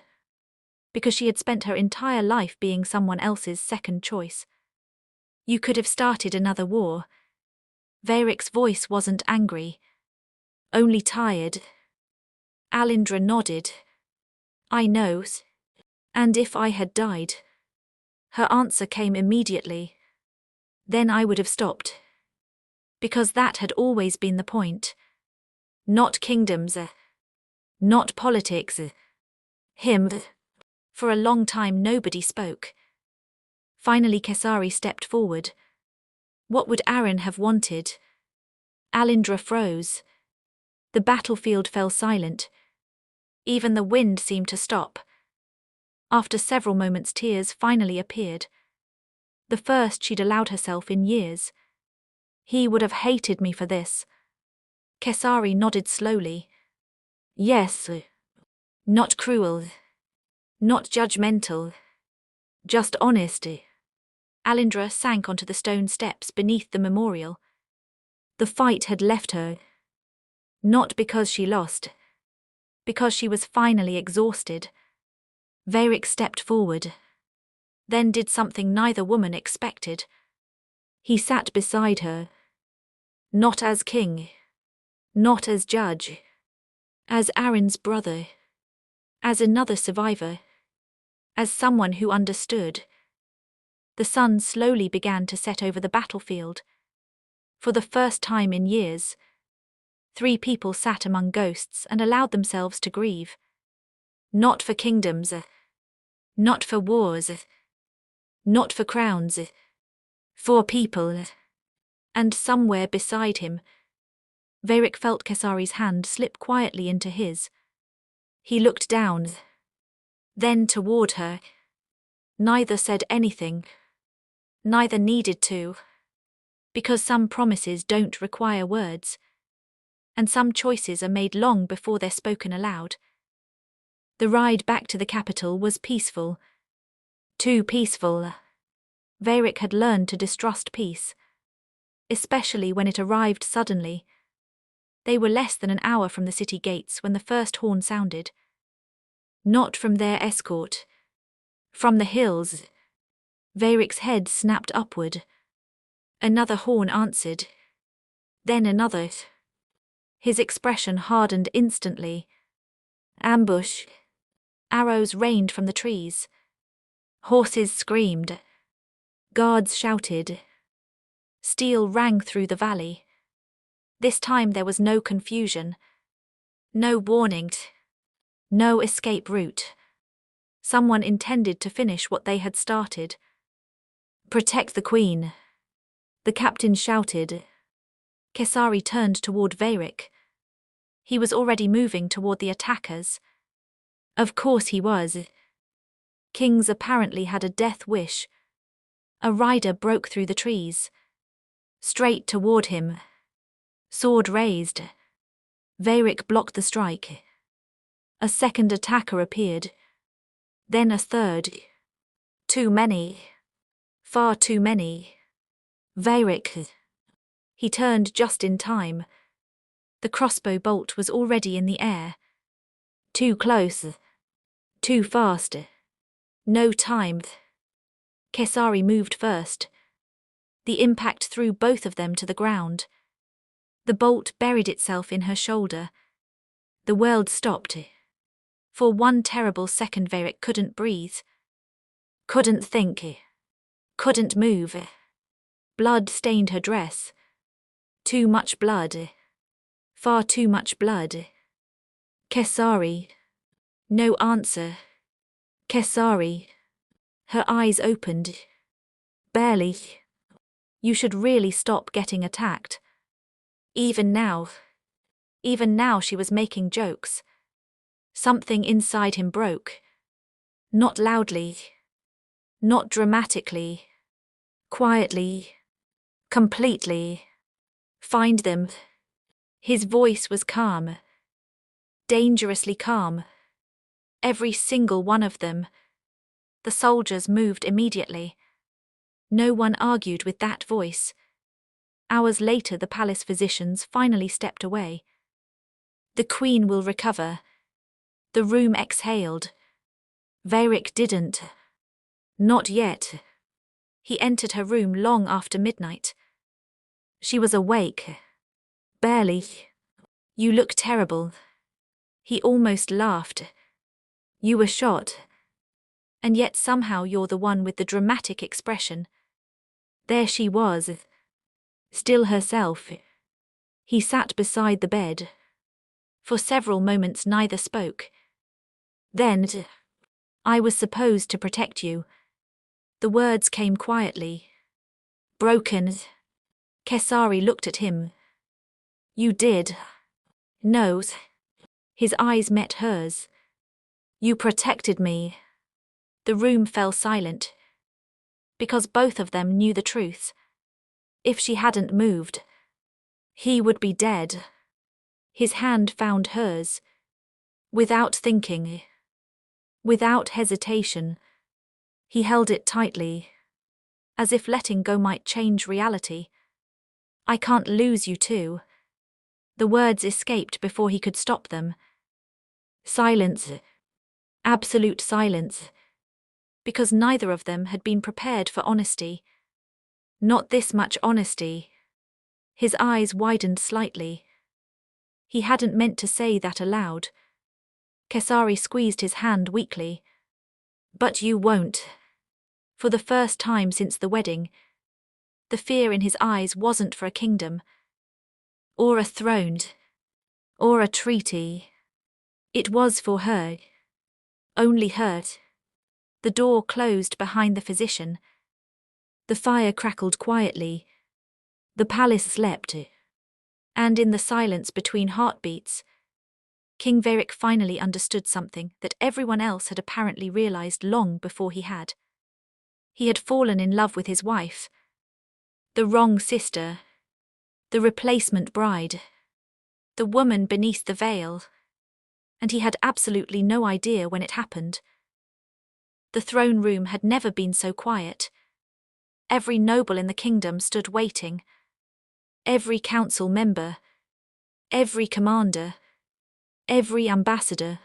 Because she had spent her entire life being someone else's second choice. You could have started another war. Varric's voice wasn't angry. Only tired. Alindra nodded. I know. And if I had died? Her answer came immediately. Then I would have stopped. Because that had always been the point. Not kingdoms. Not politics. Him. For a long time nobody spoke. Finally Kesari stepped forward. What would Aaron have wanted? Alindra froze. The battlefield fell silent. Even the wind seemed to stop. After several moments tears finally appeared. The first she'd allowed herself in years. He would have hated me for this. Kesari nodded slowly. Yes. Not cruel. Not judgmental. Just honest. Alindra sank onto the stone steps beneath the memorial. The fight had left her. Not because she lost. Because she was finally exhausted. Varric stepped forward. Then did something neither woman expected. He sat beside her. Not as king. Not as judge. As Aaron's brother. As another survivor. As someone who understood. The sun slowly began to set over the battlefield. For the first time in years, 3 people sat among ghosts and allowed themselves to grieve. Not for kingdoms. Not for wars. Not for crowns. For people. And somewhere beside him, Varric felt Kesari's hand slip quietly into his. He looked down. Then toward her. Neither said anything. Neither needed to. Because some promises don't require words. And some choices are made long before they're spoken aloud. The ride back to the capital was peaceful. Too peaceful. Varric had learned to distrust peace. Especially when it arrived suddenly. They were less than an hour from the city gates when the first horn sounded. Not from their escort. From the hills. Varric's head snapped upward. Another horn answered. Then another. His expression hardened instantly. Ambush. Arrows rained from the trees. Horses screamed. Guards shouted. Steel rang through the valley. This time there was no confusion. No warning. No escape route. Someone intended to finish what they had started. Protect the queen. The captain shouted. Kesari turned toward Varric. He was already moving toward the attackers. Of course he was. Kings apparently had a death wish. A rider broke through the trees. Straight toward him. Sword raised. Varric blocked the strike. A second attacker appeared. Then a third. Too many. Far too many. Varric. He turned just in time. The crossbow bolt was already in the air. Too close. Too fast. No time. Kesari moved first. The impact threw both of them to the ground. The bolt buried itself in her shoulder. The world stopped. For one terrible second Varric couldn't breathe. Couldn't think. Couldn't move. Blood stained her dress. Too much blood. Far too much blood. Kesari. No answer. Kesari. Her eyes opened. Barely. You should really stop getting attacked. Even now she was making jokes. Something inside him broke. Not loudly. Not dramatically. Quietly. Completely. Find them. His voice was calm. Dangerously calm. Every single one of them. The soldiers moved immediately. No one argued with that voice. Hours later, the palace physicians finally stepped away. The queen will recover. The room exhaled. Varric didn't. Not yet. He entered her room long after midnight. She was awake. Barely. You look terrible. He almost laughed. You were shot. And yet somehow you're the one with the dramatic expression. There she was. Still herself. He sat beside the bed. For several moments neither spoke. Then, I was supposed to protect you. The words came quietly. Broken. Kesari looked at him. You did. No. His eyes met hers. You protected me. The room fell silent. Because both of them knew the truth. If she hadn't moved, he would be dead. His hand found hers. Without thinking. Without hesitation. He held it tightly. As if letting go might change reality. I can't lose you too. The words escaped before he could stop them. Silence. Absolute silence. Because neither of them had been prepared for honesty. Not this much honesty. His eyes widened slightly. He hadn't meant to say that aloud. Kesari squeezed his hand weakly. But you won't. For the first time since the wedding, the fear in his eyes wasn't for a kingdom, or a throne, or a treaty. It was for her. Only her. The door closed behind the physician. The fire crackled quietly. The palace slept. And in the silence between heartbeats, King Varric finally understood something that everyone else had apparently realized long before he had. He had fallen in love with his wife. The wrong sister. The replacement bride. The woman beneath the veil. And he had absolutely no idea when it happened. The throne room had never been so quiet. Every noble in the kingdom stood waiting. Every council member. Every commander. Every ambassador.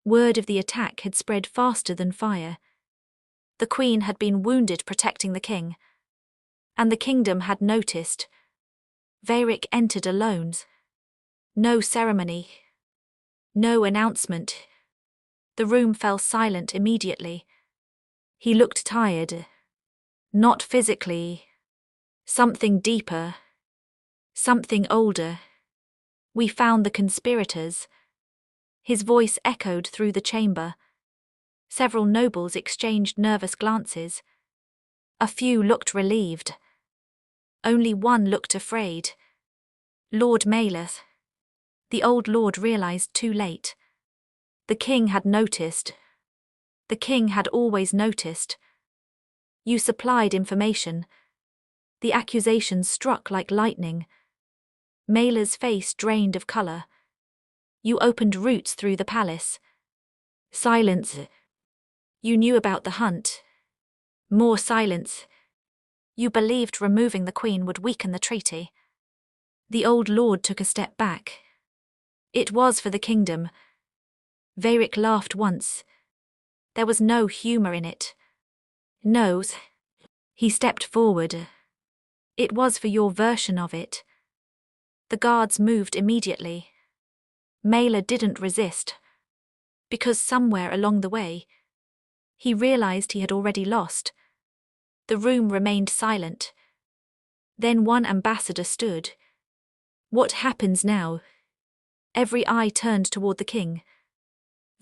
Word of the attack had spread faster than fire. The queen had been wounded protecting the king. And the kingdom had noticed. Varric entered alone. No ceremony. No announcement. The room fell silent immediately. He looked tired. Not physically. Something deeper. Something older. We found the conspirators. His voice echoed through the chamber. Several nobles exchanged nervous glances. A few looked relieved. Only one looked afraid. Lord Maleth. The old lord realized too late. The king had noticed. The king had always noticed. You supplied information. The accusations struck like lightning. Maila's face drained of color. You opened routes through the palace. Silence. You knew about the hunt. More silence. You believed removing the queen would weaken the treaty. The old lord took a step back. It was for the kingdom. Varric laughed once. There was no humor in it. No. He stepped forward. It was for your version of it. The guards moved immediately. Maila didn't resist. Because somewhere along the way, he realized he had already lost. The room remained silent. Then one ambassador stood. What happens now? Every eye turned toward the king.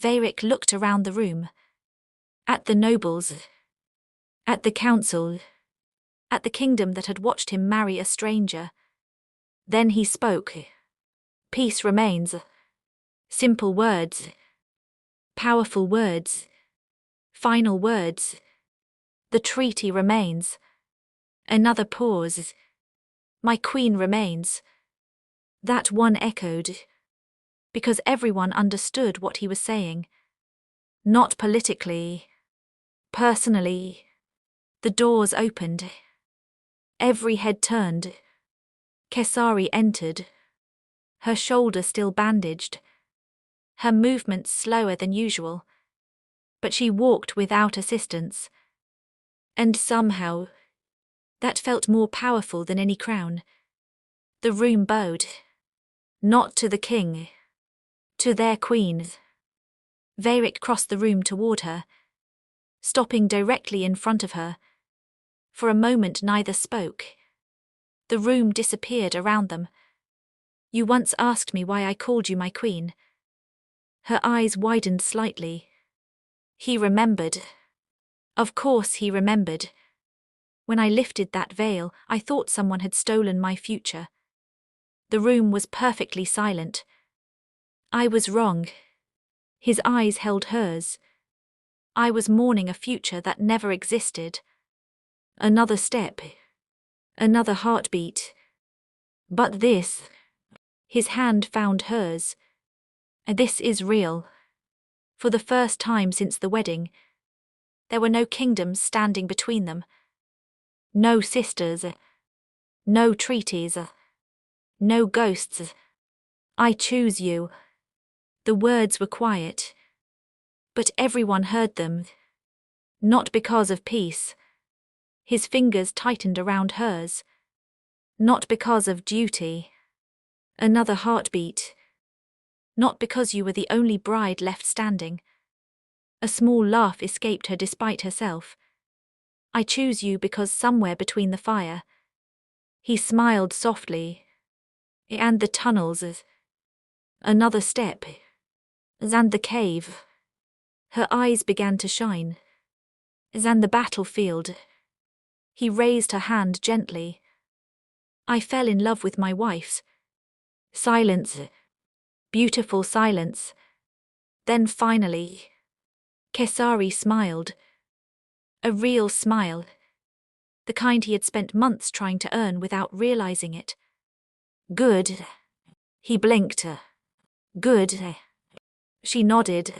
Varric looked around the room. At the nobles. At the council. At the kingdom that had watched him marry a stranger. Then he spoke. Peace remains. Simple words. Powerful words. Final words. The treaty remains. Another pause. My queen remains. That one echoed. Because everyone understood what he was saying. Not politically. Personally. The doors opened. Every head turned. Kesari entered. Her shoulder still bandaged. Her movements slower than usual. But she walked without assistance. And somehow, that felt more powerful than any crown. The room bowed. Not to the king. To their queen. Varric crossed the room toward her, stopping directly in front of her. For a moment neither spoke. The room disappeared around them. You once asked me why I called you my queen. Her eyes widened slightly. He remembered. Of course he remembered. When I lifted that veil, I thought someone had stolen my future. The room was perfectly silent. I was wrong. His eyes held hers. I was mourning a future that never existed. Another step. Another heartbeat. But this. His hand found hers. This is real. For the first time since the wedding, there were no kingdoms standing between them. No sisters. No treaties. No ghosts. I choose you. The words were quiet. But everyone heard them. Not because of peace. His fingers tightened around hers. Not because of duty. Another heartbeat. Not because you were the only bride left standing. A small laugh escaped her despite herself. I choose you because somewhere between the fire. He smiled softly. And the tunnels. Another step. And the cave. Her eyes began to shine. And the battlefield. He raised her hand gently. I fell in love with my wife. Silence. Beautiful silence. Then finally, Kesari smiled. A real smile. The kind he had spent months trying to earn without realizing it. Good. He blinked. Good. She nodded.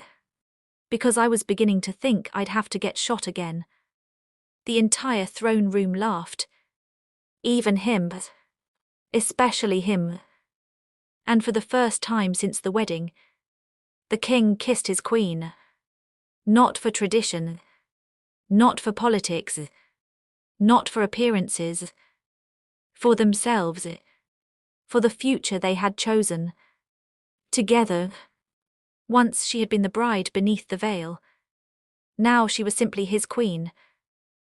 Because I was beginning to think I'd have to get shot again. The entire throne room laughed. Even him. Especially him. And for the first time since the wedding, the king kissed his queen. Not for tradition. Not for politics. Not for appearances. For themselves. For the future they had chosen. Together. Once she had been the bride beneath the veil. Now she was simply his queen.